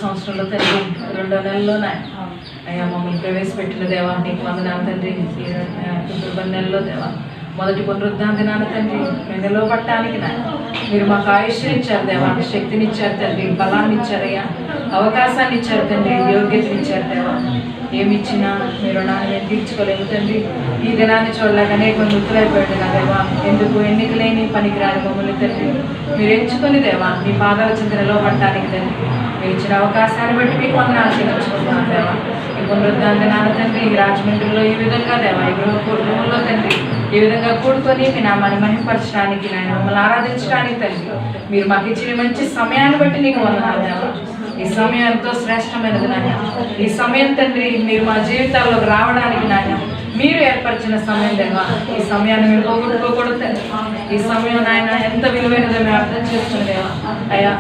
సంవత్సరంలో తండ్రి 2వ నెలలో అయ్యా మమ్మల్ని ప్రవేశపెట్టిన దేవా నీకు వందనాలు తండ్రి. ఫిబ్రవరి నెలలో దేవా మొదటి పునరుద్ధాన దినాన తండ్రి మేము నిలవబట్టడానికి మీరు మాకు ఆయుష్నిచ్చారు దేవా, శక్తినిచ్చారు తండ్రి, బలాన్ని ఇచ్చారయ్యా, అవకాశాన్ని ఇచ్చారు తండ్రి, యోగ్యతనిచ్చారు దేవా. ఏమిచ్చినా మీరు రుణాన్ని మేము తీర్చుకోలేము తండ్రి. ఈ దినాన్ని చూడలేక అనేక మంది ఉత్తరైపోయాడు కదా దేవా. ఎందుకు ఎన్నికలేని పనికిరాని మమ్మల్ని తండ్రి మీరు ఎంచుకొని దేవా మీ పాదాల చింత నిలవబట్టడానికి తండ్రి మీరు ఇచ్చిన అవకాశాన్ని బట్టి మీకు వందనాలు చెల్లించుకుంటున్నాను దేవా. ఈ పునరుద్ధాన దినాన తండ్రి ఈ రాజమండ్రిలో ఈ విధంగా దేవా ఈ గృహంలో తండ్రి ఈ విధంగా కూడుకొని మీ నామాన్ని మహిమపరచడానికి నాయన మమ్మల్ని ఆరాధించడానికి తండ్రి మీరు మాకు ఇచ్చిన మంచి సమయాన్ని బట్టి నీకు వందనాలు దేవా. ఈ సమయం ఎంతో శ్రేష్టమైనది నాయన. ఈ సమయం తండ్రి మీరు మా జీవితాల్లోకి రావడానికి నాయన మీరు ఏర్పరిచిన సమయం దేవా. ఈ సమయాన్ని మీరు పోగొట్టుకోకూడదు తండ్రి. ఈ సమయం నాయన ఎంత విలువైనదో మేము అర్థం చేసుకుని దేవా. అయ్యా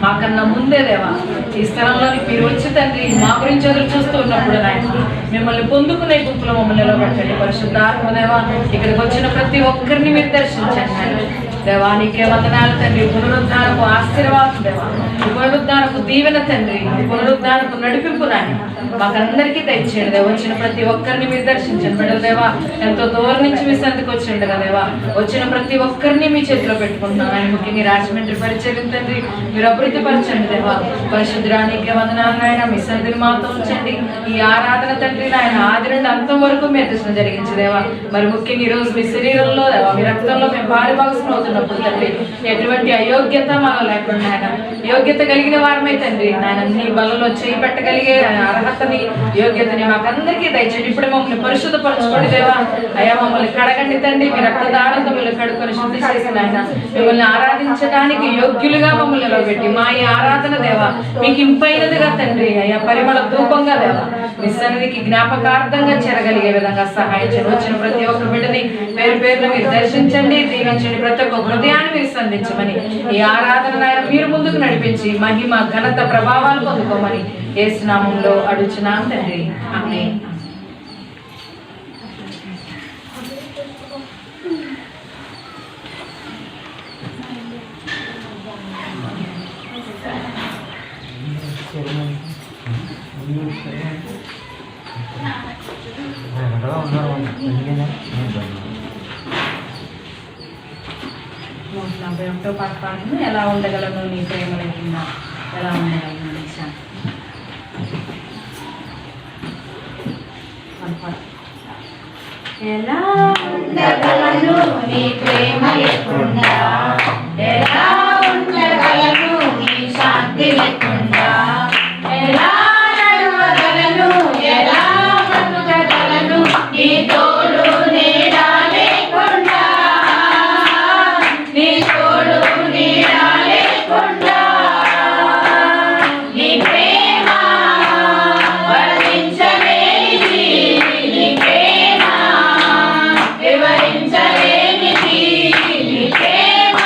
మాకన్నా ముందే దేవా ఈ స్థలంలోని మీరు వచ్చి తండ్రి మా గురించి ఎదురు చూస్తూ ఉన్నప్పుడు నాయన మిమ్మల్ని పొందుకునే గుంపులో మమ్మల్ని నిలబెట్టండి. పరిశుద్ధాత్మ దేవా ఇక్కడికి వచ్చిన ప్రతి ఒక్కరిని మీరు దర్శించండి నాయన దేవా. నీకే వందనాలు తండ్రి. పునరుద్ధానపు ఆశీర్వాదం దేవా, పునరుద్ధానపు దీవెన తండ్రి, పునరుద్ధానపు నడిపింపు నాయన మాకందరికీ తెచ్చేయండి దేవా. వచ్చిన ప్రతి ఒక్కరిని మీరు దర్శించండి బిడ్డలు దేవా. ఎంతో దూరం నుంచి మీ సంతకు వచ్చిండు కదా దేవా. వచ్చిన ప్రతి ఒక్కరిని మీ చేతిలో పెట్టుకుంటున్నాను ఆయన. ముఖ్యంగా రాజమండ్రి పరిచయం తండ్రి మీరు అభివృద్ధి పరచండి దేవా. పరిశుద్ధానికి వందనాలు ఆయన. మీ సంధిని మాతో ఉంచండి. ఈ ఆరాధన తండ్రి ఆయన ఆది నుండి అంతం వరకు మీరు దర్శనం జరిగించదేవా. మరి ముఖ్యంగా ఈరోజు మీ శరీరంలో దేవా మీ రక్తంలో మేము పాలుభాగస్వం అవుతున్నప్పుడు తండ్రి ఎటువంటి అయోగ్యత మాలో లేకుండా ఆయన యోగ్యత కలిగిన వారమే తండ్రి నాయన నీ బలలో చేయి పెట్టగలిగే అర్హతని యోగ్యతని మాకందరికీ దయచేయండి. ఇప్పుడు మమ్మల్ని పరిశుద్ధపరచుకోండి దేవా. అయ్యా మమ్మల్ని కడగండి తండ్రి. మీ రక్తదానంతో మిమ్మల్ని కడుక్కొని శుద్ధి చేసిన ఆయన మిమ్మల్ని ఆరాధించడానికి యోగ్యులుగా మమ్మల్ని నిలబెట్టి మా ఈ ఆరాధన దేవా మీకు ఇంపైనదిగా తండ్రి అయ్యా పరిమళ ధూపంగా దేవా మీ సన్నిధికి జ్ఞాపకార్థంగా చేరగలిగే విధంగా సహాయం చేయండి. వచ్చిన ప్రతి ఒక్క బిడ్డని పేరు పేరును మీరు దర్శించండి, దీవించండి. ప్రతి ఒక్క హృదయాన్ని మీరు సంధించమని ఈ ఆరాధన ఆయన మీరు ముందుకు నడిపించి మహిమ ఘనత ప్రభావాలు పొందుకోమని యేసు నామములో అడుగుచున్నాం తండ్రి. ఆమేన్. పాటను ఎలా ఉండగలను నీ ప్రేమ లేకుండా ఎలా ఉండగలను ఎలా ఉండగలను నీ ప్రేమ లేకుండా, ఎలా ఉండగలను నీ శాంతి లేకుండా, ఎలా నడవగలను ఎలా బ్రతకగలను నీ తోడు నీడా లేకుండా, నీ తోడు నీడా లేకుండా. నీ ప్రేమ వర్ణించలేనిది, నీ ప్రేమ వివరించలేనిది, నీ ప్రేమ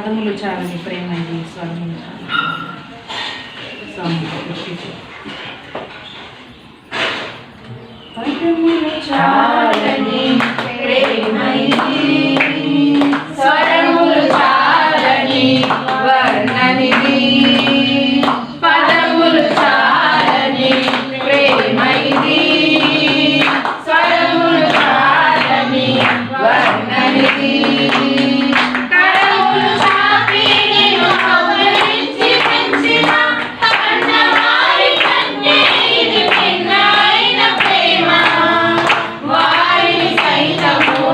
పదములు చాలని ప్రేమ ఇది స్వరములు పదములు చాలని ప్రేమ ఇది స్వరములు చాలని వర్ణనిది పదములు చాలని ప్రేమ ఇది స్వరములు చాలని వర్ణనిది కరములు చాపి నిన్ను కౌగిలించి పెంచిన కన్నవారి కంటే ఇది భిన్నమైన ప్రేమ వారిని సైతము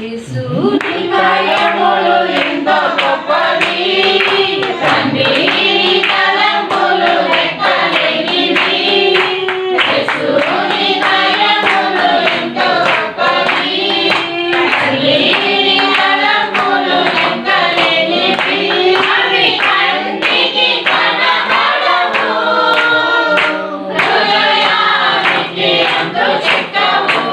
యేసు నీ కార్యములు ఎంతో గొప్పవి, తండ్రి నీ తలంపులు లెక్కలేనివి. యేసు నీ కార్యములు ఎంతో గొప్పవి, తండ్రి నీ తలంపులు లెక్కలేనివి. అవి కంటికి కనబడవు, హృదయానికి అంతు చిక్కవు.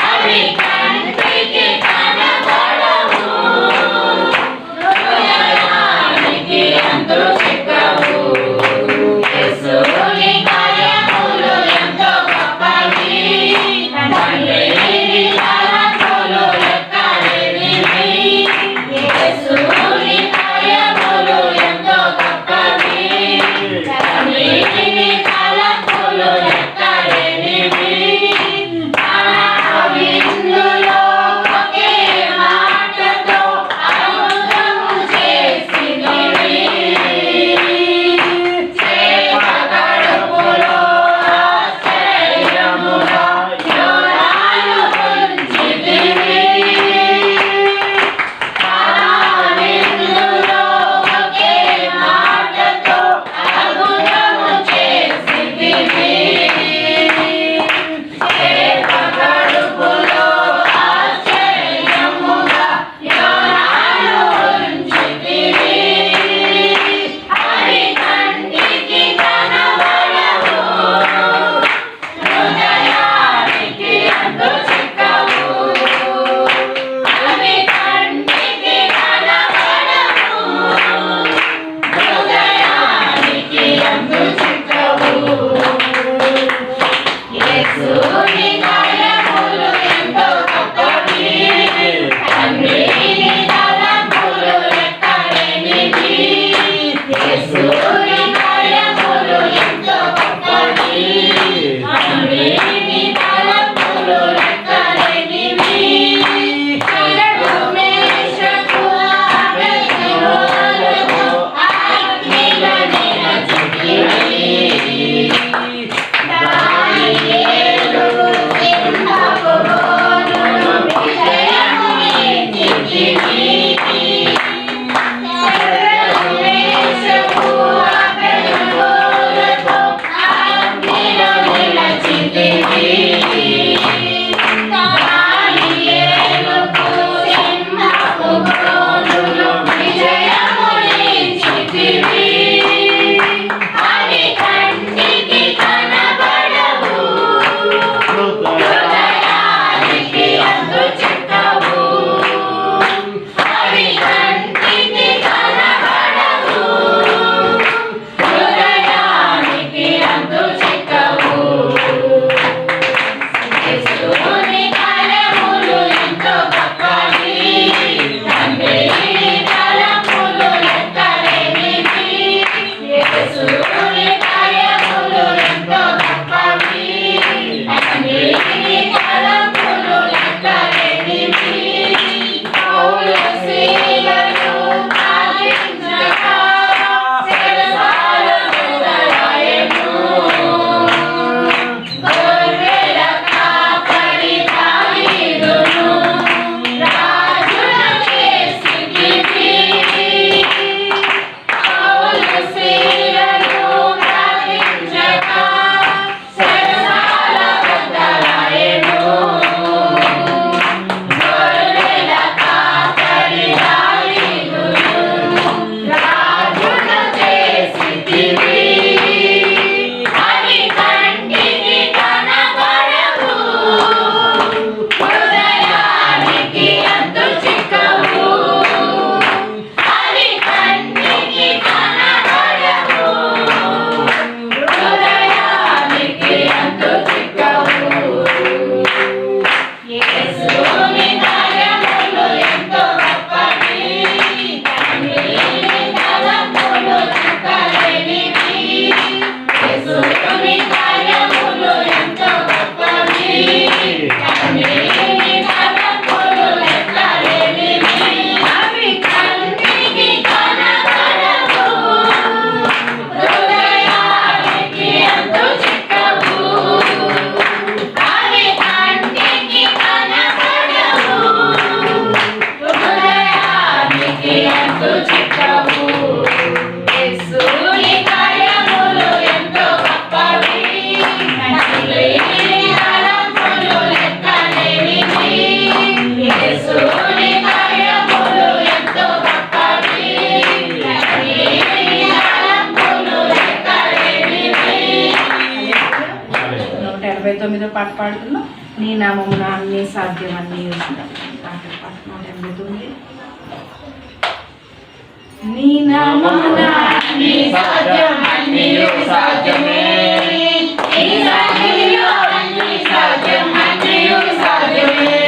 అవి కంటికి కనబడవు, 189వ పాట పాడుతున్నాం. నీ నామమున అన్నీ సాధ్యం అన్నీ పాట 189. నీ నామమున అన్నీ సాధ్యం అన్నీ సాధ్యమే, నీ సన్నిధిలో అన్నీ సాధ్యం అన్నీ సాధ్యమే,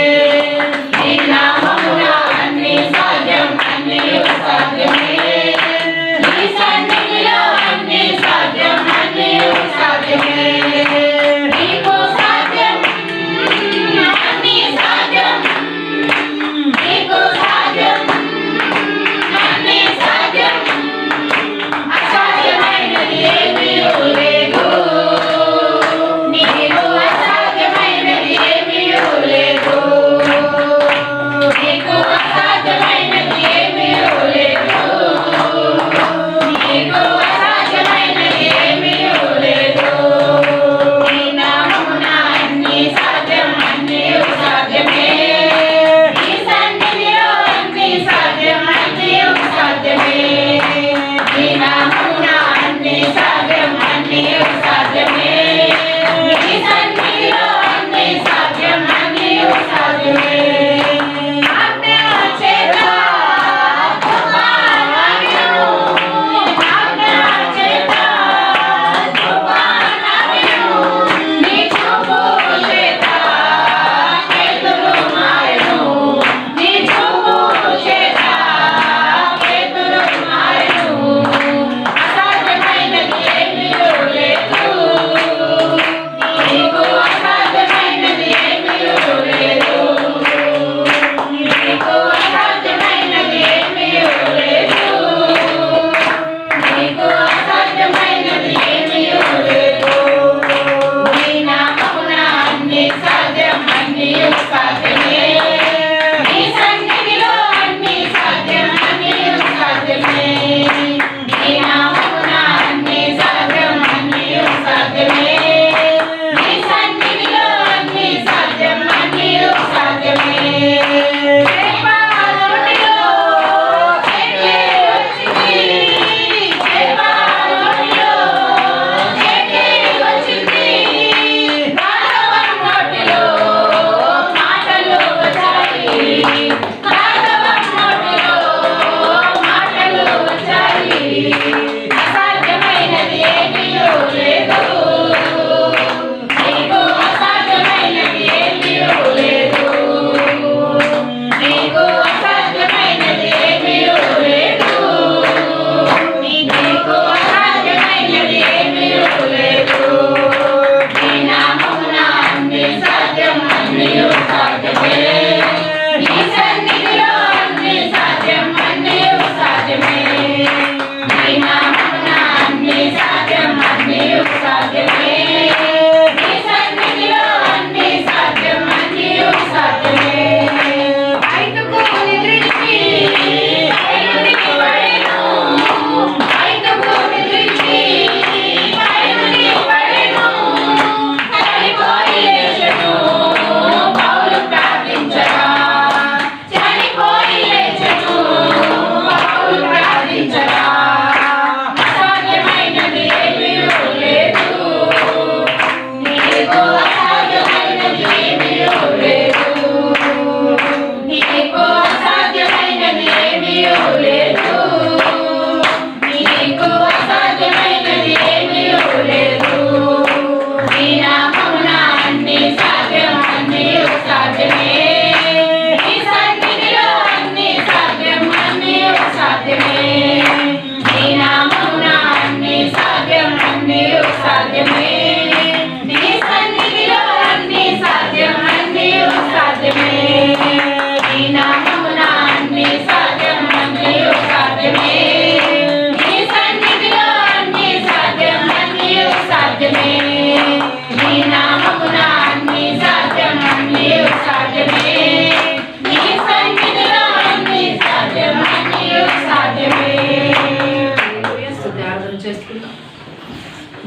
నీ నామమున అన్నీ సాధ్యం అన్నీ సాధ్యమే, నీ సన్నిధిలో అన్నీ సాధ్యం అన్నీ సాధ్యమే. నీకు సాధ్యం అన్నీ సాధ్యం, నీకు సాధ్యం అన్నీ సాధ్యం, అసాధ్యమైనది ఏమీ లేదు, నీకు అసాధ్యమైనది ఏమీ లేదు, నీకు అసాధ్యమైనది ఏమీ లేదు, నీకు అసాధ్యమైనది ఏమీ లేదు. నీ నామమున అన్నీ సాధ్యం అన్నీ సాధ్యమే, నీ సన్నిధిలో అన్నీ సాధ్యం అన్నీ సాధ్యమే, నీ నామమున అన్నీ సాధ్యం అన్నీ సాధ్యమే, నీ సన్నిధిలో అన్నీ సాధ్యం అన్నీ సాధ్యమే. ఆజ్ఞ చేత తుఫానాగిను, ఆజ్ఞ చేత తుఫానాగిను, నీ చూపు చేత చేతులు మారెను, నీ చూపు చేత చేతులు మారెను, అసాధ్యమైనది ఏమీ లేదు, నీకు అసాధ్యమైనది ఏమీ లేదు, నీకు అసాధ్యమైనది ఏమీ లేదు, నీకు అసాధ్యమైనది ఏమీ లేదు. నీ నామమున అన్నీ సాధ్యం అన్నీ సాధ్యమే, నీ సన్నిధిలో అన్నీ సాధ్యం అన్నీ సాధ్యమే, నీ నామమున అన్నీ సాధ్యం అన్నీ సాధ్యమే, నీ సన్నిధిలో అన్నీ సాధ్యం అన్నీ సాధ్యమే. చేపలోనిలో చెక్కి వచ్చింది, చేపలోనిలో చెక్కి వచ్చింది, రాఘవం నోటిలో మాటలు వచ్చాయి, రాఘవం నోటిలో మాటలు వచ్చాయి, అసాధ్యమైనది ఏమీ లేదు, నీకు అసాధ్యమైనది ఏమీ లేదు, నీకు అసాధ్యమైనది ఏమీ లేదు, నీకు అసాధ్యమైనది ఏమీ లేదు. నీ నామమున అన్నీ సాధ్యం అన్నీ సాధ్యమే, నీ సన్నిధిలో అన్నీ సాధ్యం అన్నీ సాధ్యమే, నీ నామమున అన్నీ సాధ్యం అన్నీ సాధ్యమే, నీ సన్నిధిలో అన్నీ సాధ్యం అన్నీ సాధ్యమే. ఐదుకు నిద్రించి పైనుండికి పడెను, ఐదుకు నిద్రించి పైనుండికి పడెను, చనిపోయి లేచెను, పౌలు ప్రార్థించగా, చనిపోయి లేచెను, పౌలు ప్రార్థించగా, అసాధ్యమైనది ఏమీ లేదు, నీకు అసాధ్యమైనది ఏమీ లేదు, నీకు అసాధ్యమైనది ఏమీ లేదు, నీకు అసాధ్యమైనది ఏమీ లేదు. నీ నామమున అన్నీ సాధ్యం అన్నీ సాధ్యమే, నీ సన్నిధిలో అన్నీ సాధ్యం అన్నీ సాధ్యమే, నీ నామమున అన్నీ సాధ్యం అన్నీ సాధ్యమే, నీ సన్నిధిలో అన్నీ సాధ్యం అన్నీ సాధ్యమే, నీ నామమున అన్నీ సాధ్యం అన్నీ సాధ్యమే, నీ సన్నిధిలో అన్నీ సాధ్యం అన్నీ సాధ్యమే, నీ నామమున అన్నీ సాధ్యం అన్నీ సాధ్యమే, నీ సన్నిధిలో అన్నీ సాధ్యం అన్నీ సాధ్యమే. స్తుతి ఆరాధన చేసుకుందాం.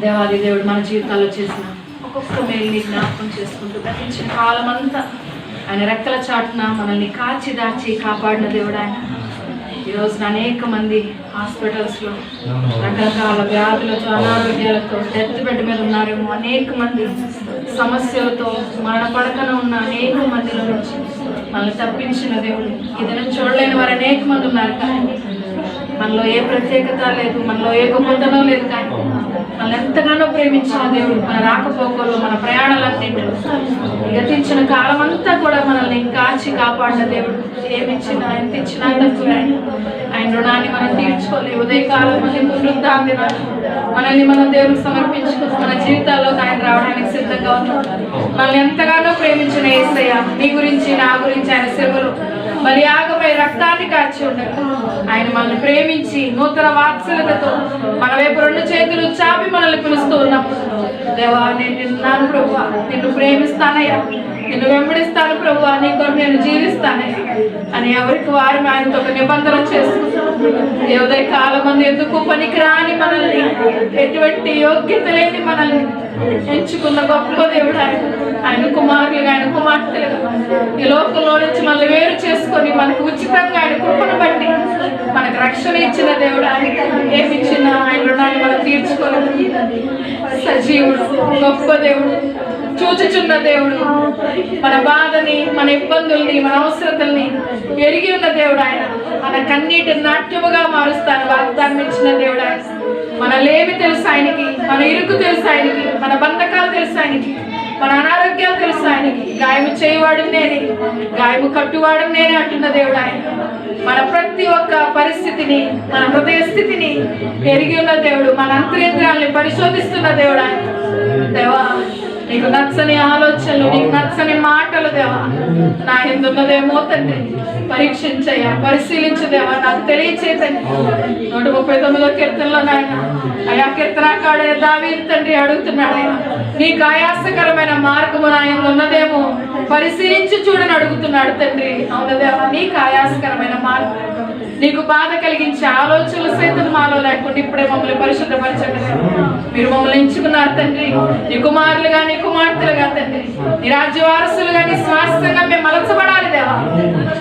దేవాది దేవుడు మన జీవితాల్లో చేసిన ఒక్కొక్క మేలుని జ్ఞాపకం చేసుకుంటూ గతించిన కాలం అంతా ఆయన రెక్కల చాటున మనల్ని కాచి దాచి కాపాడిన దేవుడు ఆయన. ఈరోజున అనేక మంది హాస్పిటల్స్లో రకరకాల వ్యాధులతో అనారోగ్యాలతో డెత్ బెడ్ మీద ఉన్నారేమో అనేక మంది సమస్యలతో మరణ పడకన ఉన్న అనేక మందిలో నుంచి మనల్ని తప్పించిన దేవుడు. ఇదైనా చూడలేని వారు అనేక మంది ఉన్నారు, కానీ మనలో ఏ ప్రత్యేకత లేదు, మనలో ఏ గొప్పతనం లేదు, కానీ మనల్ని ఎంతగానో ప్రేమించిన దేవుడు. మన రాకపోకలు, మన ప్రయాణాలన్నింటిలో గతించిన కాలం అంతా కూడా మనల్ని కాచి కాపాడిన దేవుడు. ఏమిచ్చినా ఎంత ఇచ్చినా తక్కువే. ఆయన రుణాన్ని మనం తీర్చుకోలేము. ఉదయకాలం మళ్ళీ పునరుద్ధాన మనల్ని మనం దేవుడికి సమర్పించుకుని మన జీవితాల్లో ఆయన రావడానికి సిద్ధంగా ఉన్నాం. మనల్ని ఎంతగానో ప్రేమించిన యేసయ్య నీ గురించి నా గురించి ఆయన సేవలు బలియాగమై రక్తాన్ని కార్చి ఉండగా ఆయన మనల్ని ప్రేమించి నూతన వాత్సల్యతతో మన వైపు రెండు చేతులు చాపి మనల్ని పిలుస్తూ ఉన్నప్పుడు, దేవా నేను నిన్నాను ప్రభువా, నిన్ను ప్రేమిస్తానయ్యా, నిన్ను వెంబడిస్తాను ప్రభువా, నీ కొరకు నేను జీవిస్తానయ్యా అని ఎవరికి వారు ఆయనతో ఒక నిబంధన చేసుకుంటాం. ఉదయ కాలం మంది ఎందుకు పనికిరాని మనల్ని, ఎటువంటి యోగ్యత లేని మనల్ని ఎంచుకున్న గొప్ప దేవుడు ఆయన కుమారులుగా, ఆయన కుమార్తెలుగా ఈ లోకంలో నుంచి మనల్ని వేరు చేసుకొని మనకు ఉచితంగా ఆయన కృపను బట్టి మనకు రక్షణ ఇచ్చిన దేవుడు. ఆయన ఏమిచ్చినా ఆయన రుణాన్ని మనం తీర్చుకోలేదు. సజీవుడు, గొప్ప దేవుడు, చూచుచున్న దేవుడు, మన బాధని, మన ఇబ్బందుల్ని, మన అవసరతల్ని ఎరిగి ఉన్న దేవుడు ఆయన. మన కన్నీటిని నాట్యముగా మారుస్తాను వాగ్దానం ఇచ్చిన దేవుడు ఆయన. మన లేమి తెలుసు ఆయనకి, మన ఇరుకు తెలుసు ఆయనకి, మన బంధకాలు తెలుసు ఆయనకి, మన అనారోగ్యాలు తెలుసు ఆయనకి. గాయము చేయవాడు నేనే, గాయము కట్టువాడు నేనే అంటున్న దేవుడు ఆయన. మన ప్రతి ఒక్క పరిస్థితిని, మన హృదయ స్థితిని ఎరిగి ఉన్న దేవుడు. మన అంతరింద్రియాల్ని పరిశోధిస్తున్న దేవుడు ఆయన. దేవా నీకు నచ్చని ఆలోచనలు, నీకు నచ్చని మాటలు దేవా నా ఎందున్నదేమో తండ్రి పరీక్షించయ్యా, పరిశీలించదేవా, నాకు తెలియచేతండి. 139వ కీర్తనలో నాయన అయా కీర్తనకాడే దావీదు తండ్రి అడుగుతున్నాడు, నీకు ఆయాసకరమైన మార్గము నా యందు ఉన్నదేమో పరిశీలించి చూడని అడుగుతున్నాడు తండ్రి. అవును దేవా, నీకు ఆయాసకరమైన మార్గం, నీకు బాధ కలిగించే ఆలోచనలు సైతం మాలో లేకుండా ఇప్పుడే మమ్మల్ని పరిశుద్ధపరచండి. మీరు మమ్మల్ని ఎంచుకున్నారు తండ్రి, నీ కుమారులుగా, నీ కుమార్తెలుగా తండ్రి, నీ రాజ్య వారసులుగా, నీ స్వాస్థ్యంగా మేము మలచబడాలి దేవా.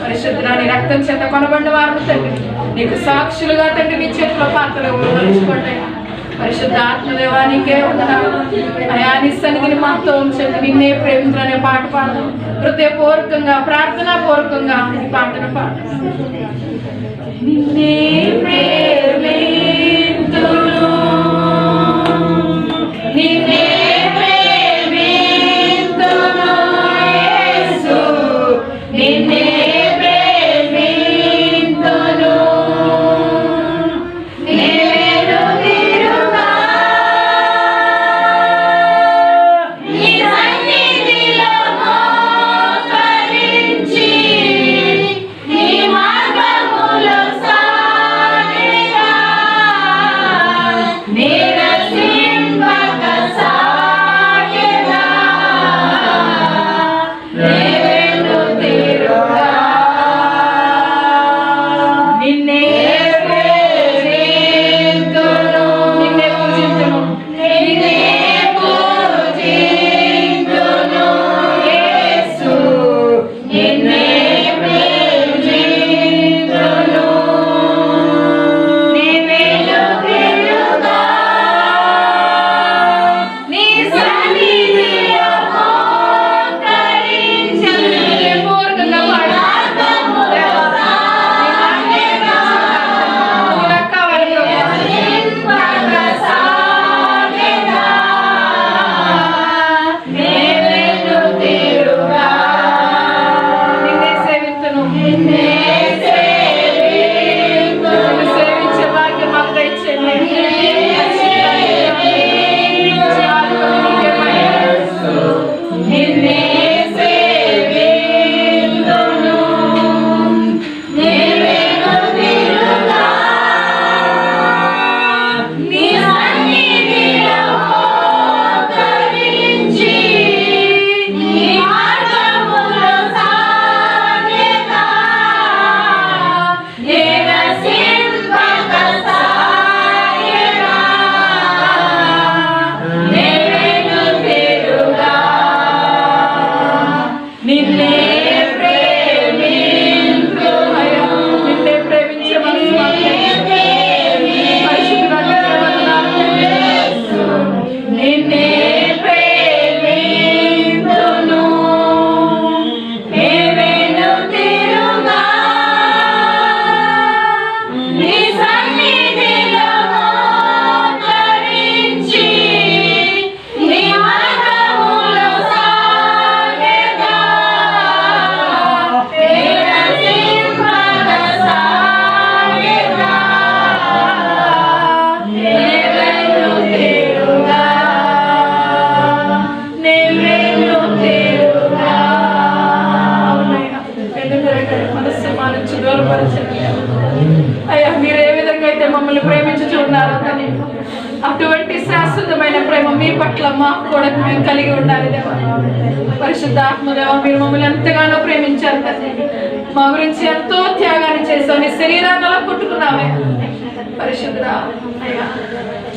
పరిశుద్ధుడా, నీ రక్తం చేత కొనబడిన వారు తండ్రి, నీకు సాక్షులుగా తండ్రి నీ చేతిలో పాత్రలు మలుచుకోండి. పరిశుద్ధ ఆత్మదేవా నీకే వందనాలు అయా. నీ సన్నిధిని మాతో ఉంచండి. నిన్నే ప్రేమించనే పాట పాడదాం. హృదయపూర్వకంగా, ప్రార్థనా పూర్వకంగా ఈ పాటను పాడదాం. నిన్నే ప్రేమింతును, నిన్నే ప్రేమింతును యేసు, నిన్నే ప్రేమ మీ పట్ల మాకు కూడా మేము కలిగి ఉండాలి దేవా. పరిశుద్ధాత్మ దేవా, మీరు మమ్మల్ని ఎంతగానో ప్రేమించారు తండ్రి. మా గురించి ఎంతో త్యాగాన్ని చేసావు. నీ శరీరాన్ని అలా కొట్టుకున్నావే పరిశుద్ధ అయ్యా.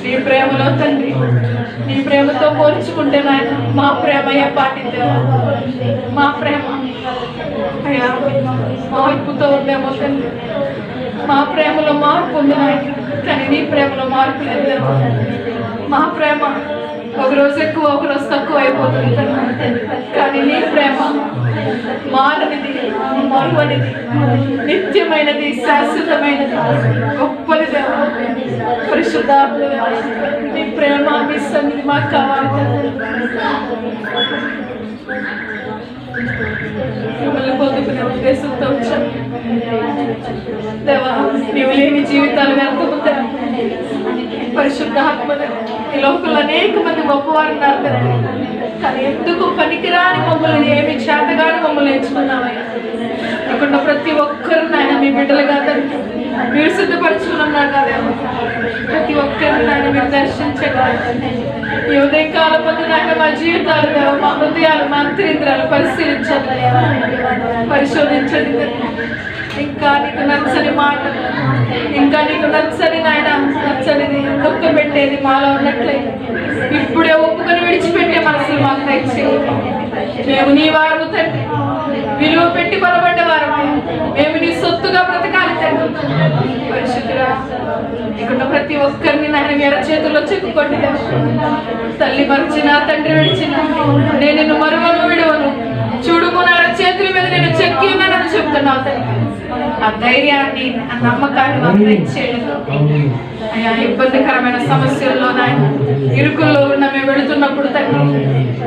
నీ ప్రేమలో తండ్రి, నీ ప్రేమతో పోల్చుకుంటే నాయన మా ప్రేమ అయ్యా పాటిద్దేవా. మా ప్రేమ అయ్యా మార్పుతో ఉండేమో తండ్రి. మా ప్రేమలో మార్పు ఉంది నాయన, కానీ నీ ప్రేమలో మార్పు లేదు. మా ప్రేమ ఒకరోజు ఎక్కువ ఒకరోజు తక్కువ అయిపోతుంది కానీ నీ ప్రేమ మారనిది, మరువనిది, నిత్యమైనది, శాశ్వతమైనది, గొప్పది దేవా. పరిశుద్ధాత్మ దేవా, నీ ప్రేమ మీ సన్నిధి మాకు కావాలి. మిమ్మల్ని పొందుకునే ఉద్దేశంతో వచ్చాను దేవా. నీవు లేని జీవితాలు వ్యర్థము దేవా. పరిశుద్ధాత్మ దేవా, ఈ లోకంలో అనేక మంది గొప్పవారు ఉన్నారు కదా, కానీ ఎందుకు పనికిరాని మమ్మల్ని ఏమి చేతగాని మమ్మల్ని ఎంచుకున్నామయ్యా. ఇక్కడ ప్రతి ఒక్కరు నాయన మీ బిడ్డలుగా తండ్రి మీరు సిద్ధపరచుకున్నారు కదా. ప్రతి ఒక్కరిని నాయన మీరు దర్శించగలరు. ఈ ఉదయకాలం పొందిన నాయన మా జీవితాలు దేవా, మా హృదయాలు, మా అంతరింద్రాలు పరిశీలించండి, పరిశోధించండి. ఇంకా నీకు నచ్చని మాట, ఇంకా నీకు నచ్చని నాయన నచ్చనిది దుఃఖ పెట్టేది మాలో ఉన్నట్లయితే ఇప్పుడే ఒప్పుకొని విడిచిపెట్టే మనసులు మాకు దయచేయండి. మేము నీ వారము తండ్రి, విలువ పెట్టి కొనబడ్డ వారము. మేము నీ సొత్తుగా బ్రతకాలి తండ్రి. పరిశుద్ధుడా, ఇక్కడ ప్రతి ఒక్కరిని నాయన మీ చేతుల్లో చెక్కుకోండి. తల్లి మరిచిన, తండ్రి విడిచిన, నేను నిన్ను మరువను విడువను, చూడుము నా చేతుల మీద నేను చెక్కి ఉన్నానని చెప్తున్నావు తండ్రి. ఆ ధైర్యాన్ని, ఆ నమ్మకాన్ని మాకు ఇచ్చేయండి అయ్యా. ఇబ్బందికరమైన సమస్యల్లో నాయన ఇరుకుల్లో ఉన్న మేము వెళుతున్నప్పుడు తండ్రి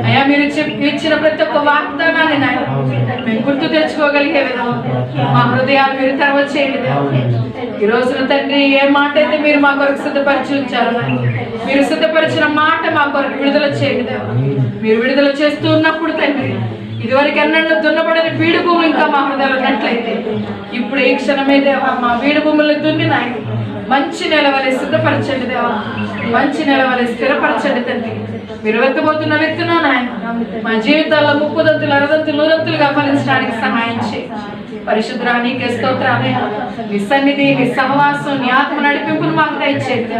అయ్యా, మీరు ఇచ్చిన ప్రతి ఒక్క వాగ్దానాన్ని నాయన మేము గుర్తు తెచ్చుకోగలిగే విధంగా మా హృదయాలు మీరు తెరవచేయండి. ఈ రోజున తండ్రి ఏ మాట అయితే మీరు మా కొరకు సిద్ధపరిచి ఉంచారు, మీరు సిద్ధపరిచిన మాట మా కొరకు విడుదల చేయండి. మీరు విడుదల చేస్తూ ఉన్నప్పుడు తండ్రి ఇదివరకు ఎన్నెన్నో దున్నబడని బీడు భూములు ఇంకా మా హృదయాలు ఉన్నట్లయితే ఇప్పుడు ఈ క్షణమే దేవా మా బీడు భూములు దున్ని నాయన మంచి నెలవలే సిద్ధపరచండి దేవా. మంచి నెలవలే స్థిరపరచండి తండ్రి. మీరు వెత్తబోతున్న వ్యక్తులు నాయన మా జీవితాల్లో 30 60 100గా ఫలించడానికి సహాయం చేయండి. పరిశుద్ధ నీకే స్తోత్రాలే. నీ సన్నిధి, నీ సహవాసం, నీ ఆత్మ నడిపింపును మాకు దయచేయండి.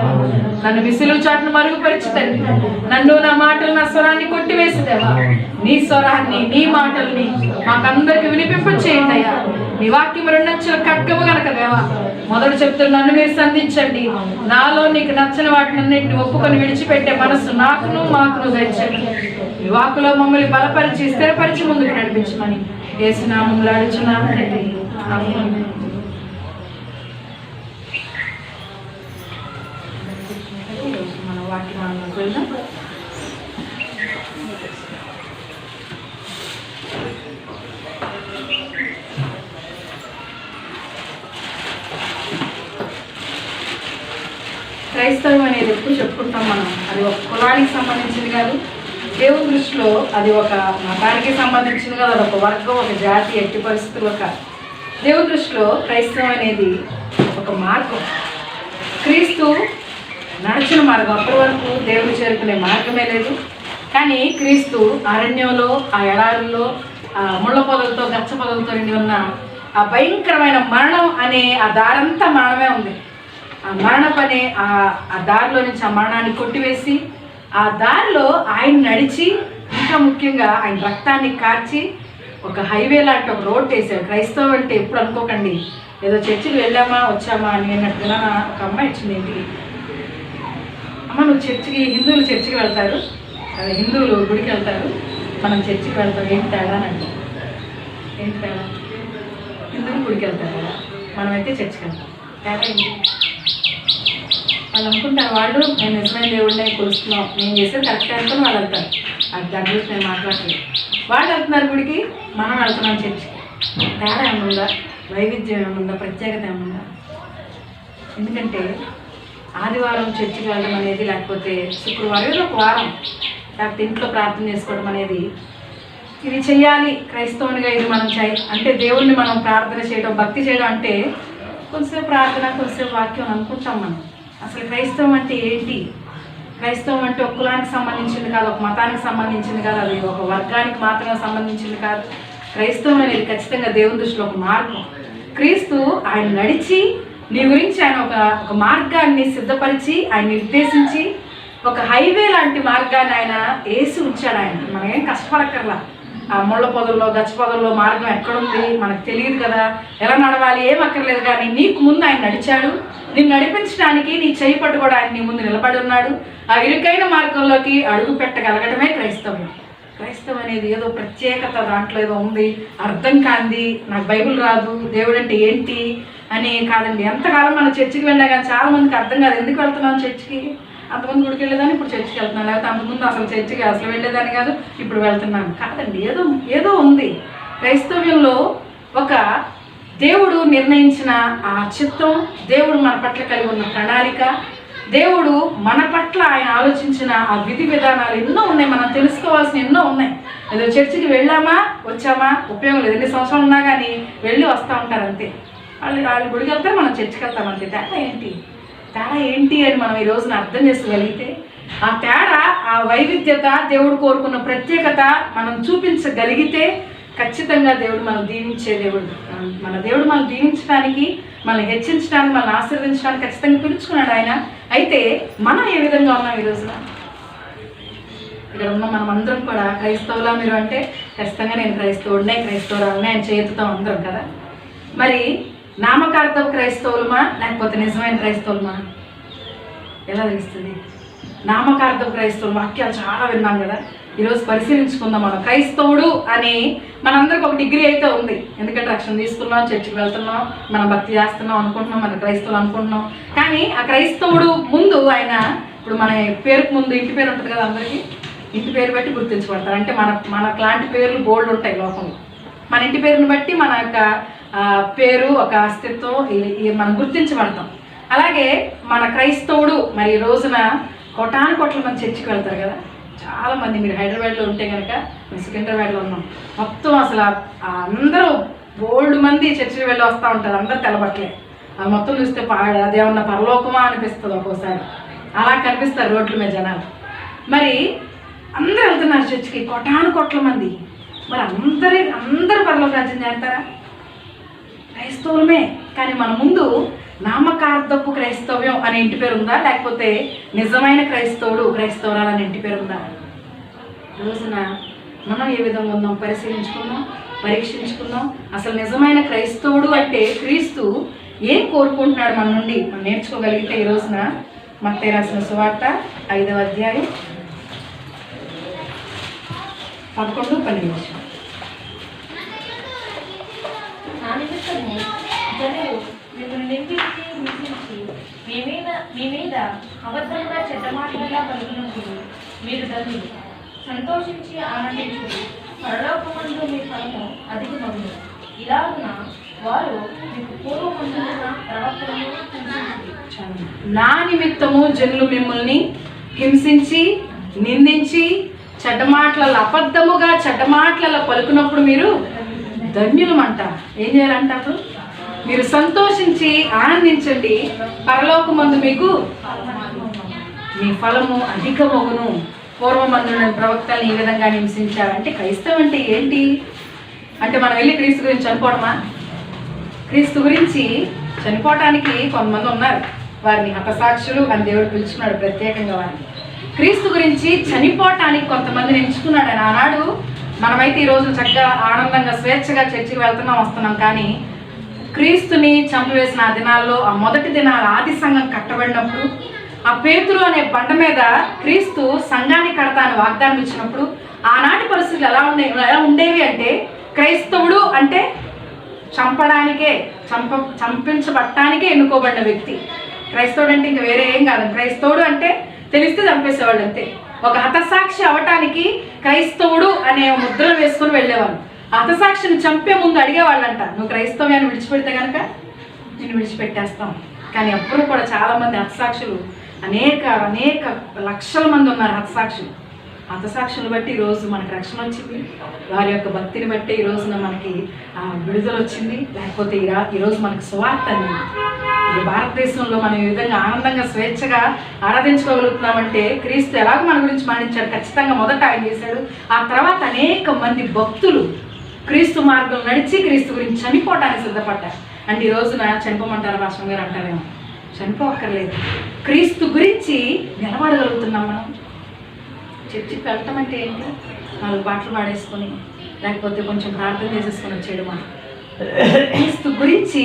నన్ను విసులు చాటును మరుగుపరిచితండి. నన్ను, నా మాటలు, నా స్వరాన్ని కొట్టివేసి దేవా నీ స్వరాన్ని, నీ మాటల్ని మాకందరికి వినిపింప చేయండి అయ్యా. నీ వాక్యం 2 అంచెల ఖడ్గము గనక దేవా మొదలు చెప్తున్న నన్ను మీరు సంధించండి. నాలో నీకు నచ్చని వాటినన్నింటిని ఒప్పుకొని విడిచిపెట్టే మనసు నాకును మాకును దయచేయండి. ఈ వాక్కులో మమ్మల్ని బలపరిచి స్థిరపరిచి ముందుకు నడిపించమని యేసు నామములో అడుగుచున్నాము తండ్రి. ఆమేన్. మన వాక్యానికి వెళ్దాం. క్రైస్తవం అనేది ఎప్పుడు చెప్పుకుంటాం మనం. అది ఒక కులానికి సంబంధించింది కాదు. దేవుని దృష్టిలో అది ఒక మతానికి సంబంధించింది కాదు. అది ఒక వర్గం, ఒక జాతి, ఎట్టి పరిస్థితుల్లో కాదు. దేవుని దృష్టిలో క్రైస్తవం అనేది ఒక మార్గం. క్రీస్తు నడిచిన మార్గం. అప్పటి వరకు దేవుడు చేరుకునే మార్గమే లేదు. కానీ క్రీస్తు అరణ్యంలో, ఆ ఎడారుల్లో, ఆ ముళ్ళ పొదలతో, గచ్చ పొదలతో నిండి ఉన్న ఆ భయంకరమైన మరణం అనే ఆ దారంతా మరణమే ఉంది. ఆ మరణపనే ఆ దారిలో నుంచి ఆ మరణాన్ని కొట్టివేసి ఆ దారిలో ఆయన నడిచి, ఇంకా ముఖ్యంగా ఆయన రక్తాన్ని కార్చి ఒక హైవే లాంటి ఒక రోడ్ వేసాడు. క్రైస్తవం అంటే ఎప్పుడు అనుకోకండి ఏదో చర్చికి వెళ్ళామా వచ్చామా అని అన్నట్టుగా ఒక అమ్మాయి వచ్చింది ఇంటికి. అమ్మ నువ్వు చర్చికి, హిందువులు చర్చికి వెళ్తారు, హిందువులు గుడికి వెళ్తారు, మనం చర్చికి వెళ్తాం, ఏంటి తేడా అని అంటే ఏంటి తేడా? హిందువులు గుడికి వెళ్తారు కదా, మనమైతే చర్చికి వెళ్తాం, తేడా ఏంటి? వాళ్ళు అనుకుంటారు వాళ్ళు నేను నిజమైన దేవుడిని కొలుస్తున్నాం, నేను చేసేది కరెక్ట్ అనుకుని వాళ్ళు వెళ్తారు. అది దాని గురించి నేను మాట్లాడలేదు. వాళ్ళు వెళ్తున్నారు గుడికి, మనం వెళ్తున్నాం చర్చికి. తేడా ఏముందా? వైవిధ్యం ఏముందా? ప్రత్యేకత ఏముందా? ఎందుకంటే ఆదివారం చర్చికి వెళ్ళడం అనేది, లేకపోతే శుక్రవారం ఒక వారం లేకపోతే ఇంట్లో ప్రార్థన చేసుకోవడం అనేది, ఇది చెయ్యాలి క్రైస్తవునిగా, ఇది మనం అంటే దేవుణ్ణి మనం ప్రార్థన చేయడం, భక్తి చేయడం అంటే కొంచెంసేపు ప్రార్థన, కొంచెంసేపు వాక్యం అనుకుంటాం మనం. అసలు క్రైస్తవం అంటే ఏంటి క్రైస్తవం అంటే ఒక కులానికి సంబంధించింది కాదు, ఒక మతానికి సంబంధించింది కాదు, అది ఒక వర్గానికి మాత్రమే సంబంధించింది కాదు. క్రైస్తవం అనేది ఖచ్చితంగా దేవుని దృష్టిలో ఒక మార్గం. క్రీస్తు ఆయన నడిచి నీ గురించి ఆయన ఒక మార్గాన్ని సిద్ధపరిచి ఆయన నిర్దేశించి ఒక హైవే లాంటి మార్గాన్ని ఆయన వేసి ఉంచాడు. ఆయన మనం ఏం కష్టపడక్కర్లా. ఆ ముళ్ళ పొదల్లో గచ్చ పొదల్లో మార్గం ఎక్కడుంది మనకు తెలియదు కదా, ఎలా నడవాలి ఏం అక్కర్లేదు. కానీ నీకు ముందు ఆయన నడిచాడు, నిన్ను నడిపించడానికి నీ చేయి పట్టుకోవడం ఆయన నీ ముందు నిలబడి ఉన్నాడు. ఆ ఇరుకైన మార్గంలోకి అడుగు పెట్టగలగటమే క్రైస్తవం. క్రైస్తవం అనేది ఏదో ప్రత్యేకత దాంట్లో ఏదో ఉంది, అర్థం కాంది, నాకు బైబిల్ రాదు, దేవుడు అంటే ఏంటి అని కాదండి. ఎంతకాలం మనం చర్చికి వెళ్ళా కానీ చాలా మందికి అర్థం కాదు. ఎందుకు వెళ్తున్నాం చర్చికి? అంతమంది గుడికి వెళ్ళేదాన్ని ఇప్పుడు చర్చికి వెళ్తున్నాను, లేకపోతే అంతకుముందు అసలు చర్చికి అసలు వెళ్ళేదాన్ని కాదు ఇప్పుడు వెళ్తున్నాను కాదండి. ఏదో ఉంది క్రైస్తవ్యంలో. ఒక దేవుడు నిర్ణయించిన ఆ చిత్తం, దేవుడు మన పట్ల కలిగి ఉన్న ప్రణాళిక, దేవుడు మన పట్ల ఆయన ఆలోచించిన ఆ విధి విధానాలు ఎన్నో ఉన్నాయి. మనం తెలుసుకోవాల్సిన ఎన్నో ఉన్నాయి. ఏదో చర్చికి వెళ్ళామా వచ్చామా ఉపయోగం లేదు. ఎన్ని సంవత్సరాలు ఉన్నా కానీ వెళ్ళి వస్తూ ఉంటారు అంతే. వాళ్ళు గుడికి వెళ్తారు, మనం చర్చికి వెళ్తాం అంతే. తేడా ఏంటి అని మనం ఈ రోజున అర్థం చేసుకోగలిగితే, ఆ తేడా, ఆ వైవిధ్యత, దేవుడు కోరుకున్న ప్రత్యేకత మనం చూపించగలిగితే ఖచ్చితంగా దేవుడు మనం దీవించే దేవుడు. మన దేవుడు మనం దీవించడానికి, మనల్ని హెచ్చించడానికి, మనల్ని ఆశీర్వదించడానికి ఖచ్చితంగా పిలుచుకున్నాడు ఆయన. అయితే మనం ఏ విధంగా ఉన్నాం ఈ రోజున? ఇక్కడ ఉన్న మనం అందరం కూడా క్రైస్తవులా మీరు అంటే ఖచ్చితంగా నేను క్రైస్తవుడినే, క్రైస్తవురాలనే ఆయన చేతుతాం అందరం కదా. మరి నామకార్థం క్రైస్తవులమా లేకపోతే నిజమైన క్రైస్తవులమా? ఎలా తెలుస్తుంది? నామకార్థం క్రైస్తవులు వాక్యాలు చాలా విన్నాం కదా. ఈరోజు పరిశీలించుకుందాం. మనం క్రైస్తవుడు అని మనందరికి ఒక డిగ్రీ అయితే ఉంది. ఎందుకంటే రక్షణ తీసుకున్నాం, చర్చికి వెళ్తున్నాం, మనం భక్తి చేస్తున్నాం అనుకుంటున్నాం, మన క్రైస్తవులు అనుకుంటున్నాం. కానీ ఆ క్రైస్తవుడు ముందు ఆయన, ఇప్పుడు మన పేరుకు ముందు ఇంటి పేరు ఉంటుంది కదా, అందరికీ ఇంటి పేరు బట్టి గుర్తించబడతారు. అంటే మనకు లాంటి పేర్లు బోల్డ్ ఉంటాయి లోకంలో. మన ఇంటి పేరుని బట్టి మన యొక్క పేరు, ఒక అస్తిత్వం మనం గుర్తించబడతాం. అలాగే మన క్రైస్తవుడు మరి ఈ రోజున కోటాను కోట్ల మంది చర్చికి వెళ్తారు కదా. చాలామంది, మీరు హైదరాబాద్లో ఉంటే కనుక, మేము సికింద్రాబాద్లో ఉన్నాం, మొత్తం అసలు అందరూ బోల్డ్ మంది చర్చికి వెళ్ళి వస్తూ ఉంటారు. అందరూ తెల్లబట్టలే. అది మొత్తం చూస్తే అదేమన్నా పరలోకమా అనిపిస్తుంది ఒక్కోసారి. అలా కనిపిస్తారు రోడ్ల మీద జనాలు. మరి అందరూ వెళ్తున్నారు చర్చికి, కోటాను కోట్ల మంది. మరి అందరూ పరలోక రాజ్యం చేస్తారా? క్రైస్తవులమే. కానీ మన ముందు నామకార్థపు క్రైస్తవ్యం అనే ఇంటి పేరు ఉందా, లేకపోతే నిజమైన క్రైస్తవుడు, క్రైస్తవురాలు అనే ఇంటి పేరు ఉందా? రోజున మనం ఏ విధంగా ఉందాం పరిశీలించుకుందాం, పరీక్షించుకుందాం. అసలు నిజమైన క్రైస్తవుడు అంటే క్రీస్తు ఏం కోరుకుంటున్నాడు మన నుండి మనం నేర్చుకోగలిగితే ఈ రోజున మత్తయి రాసిన సువార్త 5వ అధ్యాయం 11-12. మిమ్మల్ని నిందించి హింసించి మీ మీద అబద్ధంగా చెడ్డ మాటలుగా పలుకున్నప్పుడు మీరు ధన్యులు, సంతోషించి ఆనందించుడు, పరలోకమందు మీ ఫలము అధికమగును. ఇలాగున వారు మీకు పూర్వమందున్న ప్రవక్తలను హింసించుడు. నా నిమిత్తము జనులు మిమ్మల్ని హింసించి నిందించి చెడ్డ మాటలలో అబద్ధముగా చెడ్డ మాటలలో పలుకున్నప్పుడు మీరు ధన్యులమంట. ఏం చేయాలంట? అప్పుడు మీరు సంతోషించి ఆనందించండి, పరలోకమందు మీకు మీ ఫలము అధికమగును. పూర్వమందున ప్రవక్తలను ఈ విధంగా హింసించారంటే క్రైస్తవం అంటే ఏంటి? అంటే మనం వెళ్ళి క్రీస్తు గురించి చనిపోవడమా? క్రీస్తు గురించి చనిపోవటానికి కొంతమంది ఉన్నారు, వారిని హతసాక్షులు అని దేవుడు పిలుచుకున్నాడు ప్రత్యేకంగా. వారిని క్రీస్తు గురించి చనిపోవటానికి కొంతమందిని ఎంచుకున్నాడు ఆయన. ఆనాడు మనమైతే ఈరోజు చక్కగా ఆనందంగా స్వేచ్ఛగా చర్చికి వెళ్తున్నాం వస్తున్నాం. కానీ క్రీస్తుని చంపివేసిన ఆ దినాల్లో, ఆ మొదటి దినాలు ఆది సంఘం కట్టబడినప్పుడు, ఆ పేతురు అనే బండ మీద క్రీస్తు సంఘాన్ని కడతా అని వాగ్దానం ఇచ్చినప్పుడు ఆనాటి పరిస్థితులు ఎలా ఉండేవి అంటే, క్రైస్తవుడు అంటే చంపడానికే, చంపించబట్టానికే ఎన్నుకోబడిన వ్యక్తి. క్రైస్తవుడు అంటే ఇంకా వేరే ఏం కాదు. క్రైస్తవుడు అంటే తెలిస్తే చంపేసేవాళ్ళు అంతే. ఒక హతసాక్షి అవటానికి క్రైస్తవుడు అనే ముద్రలు వేసుకుని వెళ్ళేవాళ్ళు. హతసాక్షిని చంపే ముందు అడిగేవాళ్ళంట, నువ్వు క్రైస్తవ్యాన్ని విడిచిపెడితే కనుక నేను విడిచిపెట్టేస్తాం. కానీ అప్పుడు కూడా చాలామంది హతసాక్షులు, అనేక లక్షల మంది ఉన్నారు హతసాక్షులు. హతసాక్షులు బట్టి ఈరోజు మనకు రక్షణ వచ్చింది, వారి యొక్క భక్తిని బట్టి ఈ రోజున మనకి విడుదల వచ్చింది, లేకపోతే ఈరోజు మనకు సువార్త అందింది. ఈ భారతదేశంలో మనం ఈ విధంగా ఆనందంగా స్వేచ్ఛగా ఆరాధించుకోగలుగుతున్నామంటే క్రీస్తు ఎలాగో మన గురించి మరణించాడు, ఖచ్చితంగా మొదట ఆయన చేశాడు. ఆ తర్వాత అనేక మంది భక్తులు క్రీస్తు మార్గం నడిచి క్రీస్తు గురించి చనిపోవడానికి సిద్ధపడ్డారు. అంటే ఈ రోజున చనిపోమంటారు భాషం గారు అంటారేమో, చనిపోక్కర్లేదు. క్రీస్తు గురించి నిలబడగలుగుతున్నాం మనం. చర్చికి వెళ్ళటం అంటే ఏంటి? 4 పాటలు పాడేసుకొని లేకపోతే కొంచెం ప్రార్థన చేసేసుకొని వచ్చేయడం. మనం క్రీస్తు గురించి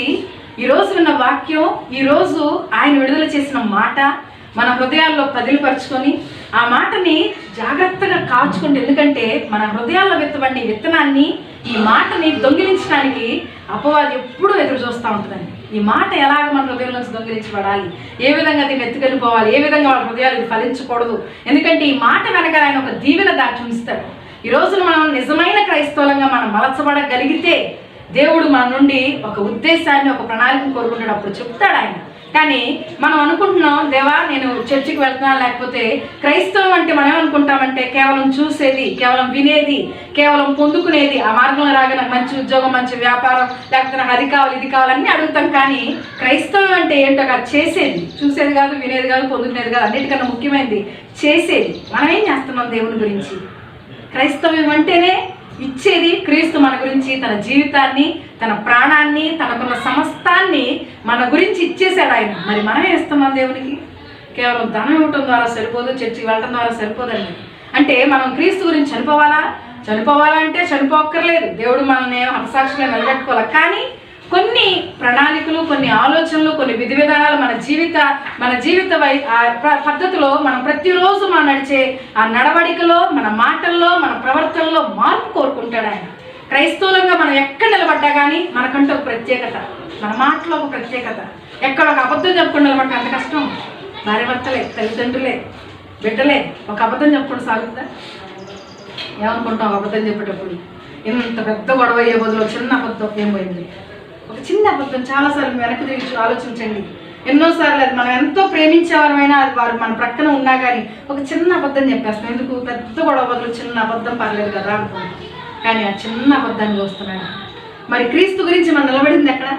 ఈరోజు విన్న వాక్యం, ఈరోజు ఆయన విడుదల చేసిన మాట మన హృదయాల్లో పదిలిపరుచుకొని ఆ మాటని జాగ్రత్తగా కాచుకుంటే, ఎందుకంటే మన హృదయాల్లో విత్తబడిన విత్తనాన్ని, ఈ మాటని దొంగిలించడానికి అపవాది ఎప్పుడూ ఎదురు చూస్తూ ఉంటుందండి. ఈ మాట ఎలాగ మన హృదయంలో దొంగిలించబడాలి, ఏ విధంగా దీన్ని ఎత్తుకెళ్ళిపోవాలి, ఏ విధంగా వాళ్ళ హృదయాలు ఇది ఫలించకూడదు. ఎందుకంటే ఈ మాట వెనక ఆయన ఒక దీవెన దాచి ఉంచుతాడు. ఈ రోజున మనం నిజమైన క్రైస్తవులంగా మనం మలచబడగలిగితే దేవుడు మన నుండి ఒక ఉద్దేశాన్ని, ఒక ప్రణాళికను కోరుకుంటాడు. అప్పుడు చెప్తాడు ఆయన. కానీ మనం అనుకుంటున్నాం, దేవా నేను చర్చికి వెళ్తున్నాను, లేకపోతే క్రైస్తవం అంటే మనం ఏమనుకుంటామంటే కేవలం చూసేది, కేవలం వినేది, కేవలం పొందుకునేది. ఆ మార్గంలో రాగా నాకు మంచి ఉద్యోగం, మంచి వ్యాపారం, లేకపోతే నాకు అది కావాలి ఇది కావాలని అడుగుతాం. కానీ క్రైస్తవం అంటే ఏంటో కాదు, చేసేది. చూసేది కాదు, వినేది కాదు, పొందుకునేది కాదు, అన్నిటికన్నా ముఖ్యమైనది చేసేది. మనం ఏం చేస్తున్నాం దేవుని గురించి? క్రైస్తవం అంటేనే ఇచ్చేది. క్రీస్తు మన గురించి తన జీవితాన్ని, తన ప్రాణాన్ని, తనకున్న సమస్తాన్ని మన గురించి ఇచ్చేసాడు ఆయన. మరి మనమే ఇస్తున్నాం దేవునికి? కేవలం ధనం ఇవ్వటం ద్వారా సరిపోదు, చర్చికి వెళ్ళడం ద్వారా సరిపోదండి. అంటే మనం క్రీస్తు గురించి చనిపోవాలంటే చనిపోక్కర్లేదు. దేవుడు మనల్ని హతసాక్షులుగా నిలబెట్టుకోవాలి. కానీ కొన్ని ప్రణాళికలు, కొన్ని ఆలోచనలు, కొన్ని విధి విధానాలు మన జీవిత పద్ధతిలో మనం ప్రతిరోజు మనం నడిచే ఆ నడవడికలో, మన మాటల్లో, మన ప్రవర్తనలో మార్పు కోరుకుంటాడు ఆయన. క్రైస్తవులంగా మనం ఎక్కడ నిలబడ్డా కానీ మనకంటూ ఒక ప్రత్యేకత, మన మాటలో ఒక ప్రత్యేకత. ఎక్కడ ఒక అబద్ధం చెప్పుకుని నిలబడ్డా అంత కష్టం. భార్యభర్తలే, తల్లిదండ్రులే, బిడ్డలే ఒక అబద్ధం చెప్పుకుంటూ సాగుతుందా? ఏమనుకుంటాం ఒక అబద్ధం చెప్పేటప్పుడు? ఇంత పెద్ద గొడవ అయ్యే బదులు చిన్న అబద్ధం ఏం పోయింది? ఒక చిన్న అబద్ధం చాలాసార్లు వెనక్కి తిరిగి ఆలోచించండి. ఎన్నోసార్లు అది మనం ఎంతో ప్రేమించేవారమైనా అది వారు మన ప్రక్కన ఉన్నా కానీ ఒక చిన్న అబద్ధం చెప్పేస్తాం. ఎందుకు? పెద్ద గొడవ బదులు చిన్న అబద్ధం పర్లేదు కదా అనుకుంటాం. కానీ ఆ చిన్న అబద్ధాన్ని వస్తున్నాడు. మరి క్రీస్తు గురించి మనం నిలబడింది ఎక్కడ?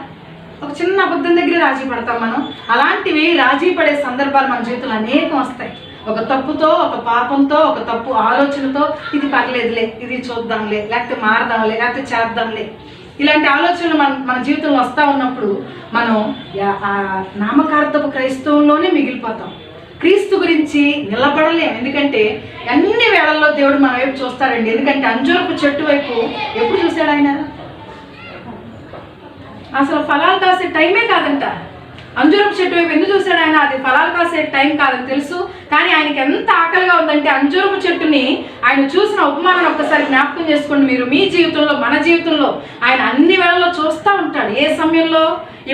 ఒక చిన్న అబద్ధం దగ్గర రాజీ పడతాం మనం. అలాంటివి రాజీ పడే సందర్భాలు మన జీవితంలో అనేకం వస్తాయి. ఒక తప్పుతో, ఒక పాపంతో, ఒక తప్పు ఆలోచనతో ఇది పర్లేదులే, ఇది చూద్దాంలే, లేకపోతే మారదాంలే, లేకపోతే చేద్దాంలే, ఇలాంటి ఆలోచనలు మన జీవితంలో వస్తూ ఉన్నప్పుడు మనం ఆ నామకార్థపు క్రైస్తవంలోనే మిగిలిపోతాం. క్రీస్తు గురించి నిలబడలేం. ఎందుకంటే అన్ని వేళల్లో దేవుడు మన వైపు చూస్తాడండి. ఎందుకంటే అంజూరపు చెట్టు వైపు ఎప్పుడు చూశాడు ఆయన? అసలు ఫలాలు కాసే టైమే కాదంట. అంజూరపు చెట్టు వైపు ఎందుకు చూశాడు ఆయన? అది ఫలాలు కాసే టైం కాదని తెలుసు. కానీ ఆయనకి ఎంత ఆకలిగా ఉందంటే అంజూరపు చెట్టుని ఆయన చూసిన ఉపమానాన్ని ఒక్కసారి జ్ఞాపకం చేసుకోండి మీరు. మీ జీవితంలో, మన జీవితంలో ఆయన అన్ని వేళల్లో చూస్తూ ఉంటాడు. ఏ సమయంలో?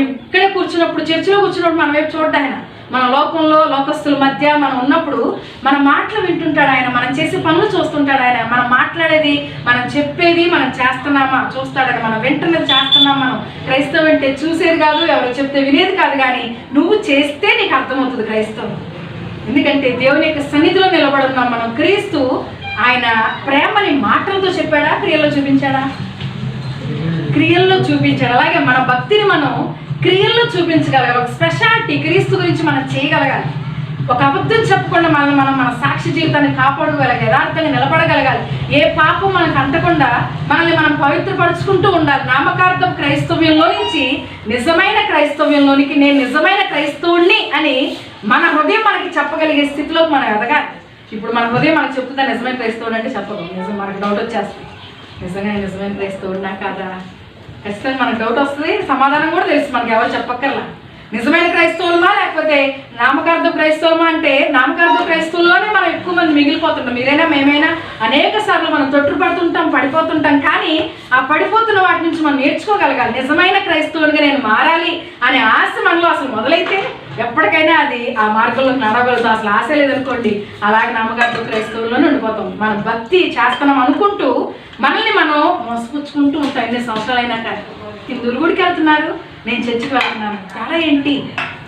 ఇక్కడే కూర్చున్నప్పుడు, చర్చిలో కూర్చున్నప్పుడు మన వైపు చూడ్డా ఆయన. మన లోకంలో, లోకస్తుల మధ్య మనం ఉన్నప్పుడు మన మాటలు వింటుంటాడు ఆయన. మనం చేసే పనులు చూస్తుంటాడు ఆయన. మనం మాట్లాడేది, మనం చెప్పేది, మనం చేస్తున్నామా చూస్తాడు ఆయన. మనం వింటున్నది చేస్తున్నాం. మనం క్రైస్తవం అంటే చూసేది కాదు, ఎవరు చెప్తే వినేది కాదు, కానీ నువ్వు చేస్తే నీకు అర్థమవుతుంది క్రైస్తవం. ఎందుకంటే దేవుని యొక్క సన్నిధిలో నిలబడున్నాం మనం. క్రీస్తు ఆయన ప్రేమని మాటలతో చెప్పాడా, క్రియల్లో చూపించాడా? క్రియల్లో చూపించాడు. అలాగే మన భక్తిని మనం క్రియల్లో చూపించగలగాలి. ఒక స్పెషాలిటీ క్రీస్తు గురించి మనం చేయగలగాలి. ఒక అబద్ధం చెప్పకుండా మనం మన సాక్షి జీవితాన్ని కాపాడుకోగలగాలి, యథార్థంగా నిలబడగలగాలి. ఏ పాపం మనకు అంటకుండా మనల్ని మనం పవిత్రపరుచుకుంటూ ఉండాలి. నామకార్థం క్రైస్తవ్యంలో నుంచి నిజమైన క్రైస్తవ్యంలోనికి, నేను నిజమైన క్రైస్తవుణ్ణి అని మన హృదయం మనకి చెప్పగలిగే స్థితిలోకి మనం ఎదగాలి. ఇప్పుడు మన హృదయం మనకు చెప్తుందా నిజమైన క్రైస్తవుడు అంటే? చెప్పదు. నిజం మనకు డౌట్ వచ్చేస్తుంది. నిజంగా నిజమైన క్రైస్తవుడినా కాదా? ఖచ్చితంగా మనకు డౌట్ వస్తుంది. సమాధానం కూడా తెలుసు మనకి, ఎవరు చెప్పక్కర్లా. నిజమైన క్రైస్తవులమా లేకపోతే నామకార్థ క్రైస్తవులమా అంటే నామకార్థ క్రైస్తవుల్లోనే మనం ఎక్కువ మంది మిగిలిపోతుంటాం. మీరైనా మేమైనా అనేక సార్లు మనం తొట్టుపడుతుంటాం, పడిపోతుంటాం. కానీ ఆ పడిపోతున్న వాటి నుంచి మనం నేర్చుకోగలగాలి. నిజమైన క్రైస్తవునిగా నేను మారాలి అనే ఆశ మనలో అసలు మొదలైతే ఎప్పటికైనా అది ఆ మార్గంలో నడవగలుగుతాం. అసలు ఆశ లేదనుకోండి, అలాగే నామకార్థ క్రైస్తవుల్లోనే ఉండిపోతాం. మనం భక్తి చేస్తున్నాం అనుకుంటూ మనల్ని మనం మోసపుచ్చుకుంటూ ఉంటాం. 8 సంవత్సరాలు అయినా కానీ హిందువులు గుడికి వెళ్తున్నారు, నేను చర్చికి వెళ్తున్నాను. తేడా ఏంటి?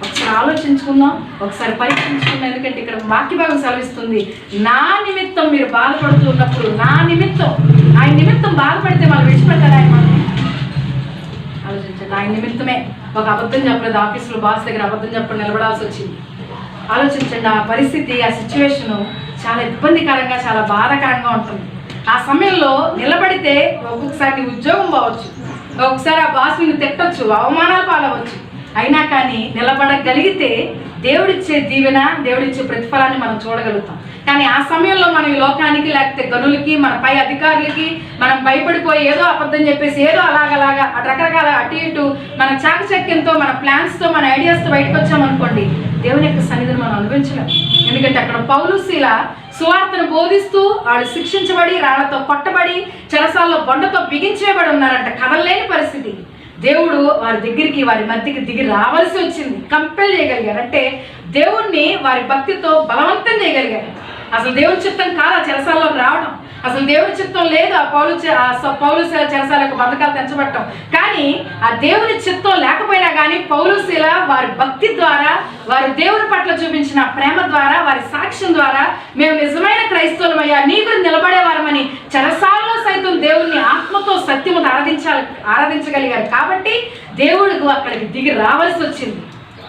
ఒకసారి ఆలోచించుకుందాం, ఒకసారి పరీక్షించుకుందాం. ఎందుకంటే ఇక్కడ వాక్య భాగం సెలవిస్తుంది, నా నిమిత్తం మీరు బాధపడుతూ ఉన్నప్పుడు, నా నిమిత్తం, ఆయన నిమిత్తం బాధపడితే వాళ్ళు విడిచిపెట్టారు ఆయన మనం. ఆలోచించండి, ఆయన నిమిత్తమే ఒక అబద్ధం చెప్పలేదు, ఆఫీసులో బాస్ దగ్గర అబద్ధం చెప్పడం నిలబడాల్సి వచ్చింది. ఆలోచించండి, ఆ పరిస్థితి, ఆ సిచ్యువేషను చాలా ఇబ్బందికరంగా, చాలా బాధాకరంగా ఉంటుంది. ఆ సమయంలో నిలబడితే ఒక్కొక్కసారి నీ ఉద్యోగం పోవచ్చు, ఒక్కొక్కసారి ఆ బాస్ నిన్ను తిట్టచ్చు, అవమానాలు పాలవచ్చు. అయినా కానీ నిలబడగలిగితే దేవుడిచ్చే దీవెన, దేవుడిచ్చే ప్రతిఫలాన్ని మనం చూడగలుగుతాం. కానీ ఆ సమయంలో మనం ఈ లోకానికి, లేకపోతే గనులకి, మన పై అధికారులకి మనం భయపడిపోయి ఏదో అబద్ధం చెప్పేసి ఏదో అలాగలాగా రకరకాల అటు ఇటు మన చాకచక్యంతో, మన ప్లాన్స్తో, మన ఐడియాస్తో బయటకు వచ్చామనుకోండి, దేవుని యొక్క సన్నిధిని మనం అనుభవించలేం. ఎందుకంటే అక్కడ పౌలు శీల సువార్తను బోధిస్తూ వాళ్ళు శిక్షించబడి, రాళ్లతో కొట్టబడి, చెరసాల్లో బండతో బిగించేయబడి ఉన్నారంట. కదలలేని పరిస్థితి. దేవుడు వారి దగ్గరికి, వారి మధ్యకి దిగి రావాల్సి వచ్చింది. కంపెల్ చేయగలిగారు. అంటే దేవుణ్ణి వారి భక్తితో బలవంతం చేయగలిగారు. అసలు దేవుని చిత్తం కాదు ఆ చెరసాల్లోకి రావడం, అసలు దేవుని చిత్తం లేదు ఆ పౌలు చెరసాలకు బంధకాలు తెంచబడటం. కానీ ఆ దేవుని చిత్తం లేకపోయినా కానీ పౌలు శీల వారి భక్తి ద్వారా, వారి దేవుని పట్ల చూపించిన ప్రేమ ద్వారా, వారి సాక్ష్యం ద్వారా మేము నిజమైన క్రైస్తవులమయ్యా, నీ గురించి నిలబడేవారమని చెరసాల్లో సైతం దేవుణ్ణి ఆత్మతో సత్యముతో ఆరాధించగలిగారు. కాబట్టి దేవుడికి అక్కడికి దిగి రావాల్సి వచ్చింది.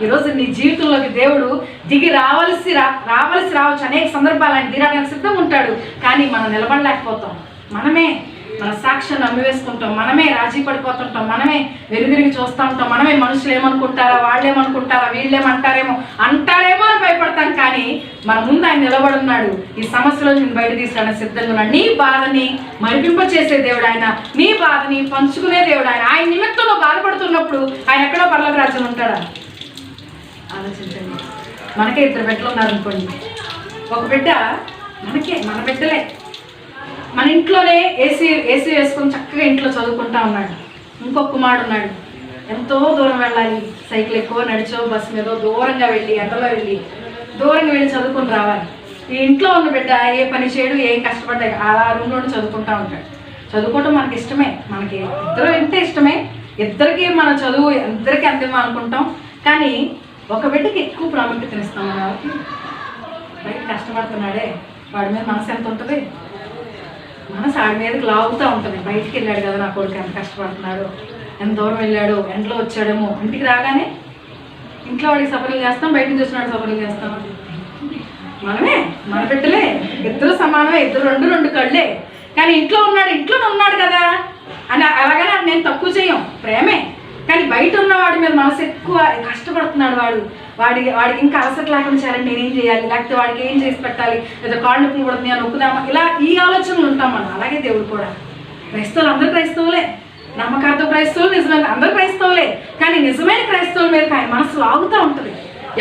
ఈరోజు నీ జీవితంలోకి దేవుడు దిగి రావాల్సి రావచ్చు. అనేక సందర్భాలు ఆయన దిగడానికి సిద్ధంగా ఉంటాడు. కానీ మనం నిలబడలేకపోతాం. మనమే మన సాక్ష్యాన్ని అమ్మివేసుకుంటాం, మనమే రాజీ పడిపోతుంటాం, మనమే వెనుదిరిగి చూస్తూ ఉంటాం, మనమే మనుషులు ఏమనుకుంటారా, వాళ్ళు ఏమనుకుంటారా, వీళ్ళేమంటారేమో అని భయపడతాం. కానీ మన ముందు ఆయన నిలబడున్నాడు. ఈ సమస్యలో నేను బయట తీసుకురావడానికి సిద్ధంగా ఉన్నాడు. నీ బాధని మరిపింపచేసే దేవుడు ఆయన, నీ బాధని పంచుకునే దేవుడు ఆయన. ఆయన నిమిత్తంలో బాధపడుతున్నప్పుడు ఆయన ఎక్కడో పరలోక రాజ్యంలో ఉంటాడా? ఆలోచించండి. మనకే 2 బిడ్డలు ఉన్నారనుకోండి, ఒక బిడ్డ మన బిడ్డలే, మన ఇంట్లోనే ఏసీ వేసుకొని చక్కగా ఇంట్లో చదువుకుంటా ఉన్నాడు. ఇంకొక కుమారుడు ఉన్నాడు, ఎంతో దూరం వెళ్ళాలి, సైకిల్ ఎక్కువ నడిచో బస్సు మీద దూరంగా వెళ్ళి, ఎండలో వెళ్ళి దూరంగా వెళ్ళి చదువుకొని రావాలి. ఈ ఇంట్లో ఉన్న బిడ్డ ఏ పని చేయడు, ఏం కష్టపడ్డా అలా రూమ్లోనే చదువుకుంటా ఉంటాడు. చదువుకోవటం మనకి ఇష్టమే, మనకి ఇద్దరు ఇంటే ఇష్టమే, ఇద్దరికి మన చదువు ఇద్దరికి అంతేమో అనుకుంటాం. కానీ ఒక బిడ్డకి ఎక్కువ ప్రాముఖ్యతనిస్తాం. కాబట్టి బయట కష్టపడుతున్నాడే, వాడి మీద మనసు ఎంత ఉంటుంది? మనసు ఆడి మీదకి లాగుతూ ఉంటుంది. బయటికి వెళ్ళాడు కదా నా కొడుకు, ఎంత కష్టపడుతున్నాడు, ఎంత దూరం వెళ్ళాడు, ఎండలో వచ్చాడేమో. ఇంటికి రాగానే ఇంట్లో వాడికి సఫరీలు చేస్తాం, బయట నుంచి వచ్చినాడు సఫరీలు చేస్తాం. మనమే, మన బిడ్డలే, ఇద్దరు సమానమే, ఇద్దరు రెండు కళ్ళే. కానీ ఇంట్లోనే ఉన్నాడు కదా అని అలాగనే నేను తక్కువ చేయం, ప్రేమే. కానీ బయట ఉన్న వాడి మీద మనసు ఎక్కువ, కష్టపడుతున్నాడు వాడికి ఇంకా అలసట లేకుండా చేయాలని నేనేం చేయాలి, లేకపోతే వాడికి ఏం చేసి పెట్టాలి, లేదా కాళ్ళు నొప్పులు పడుతుంది అని నొక్కుదామా, ఇలా ఈ ఆలోచనలు ఉంటాం మనం. అలాగే దేవుడు కూడా, క్రైస్తవులు అందరూ క్రైస్తవులే, నమ్మకార్థం క్రైస్తవులు, నిజమైన అందరూ క్రైస్తవులే. కానీ నిజమైన క్రైస్తవుల మీద ఆయన మనసు లాగుతూ ఉంటుంది.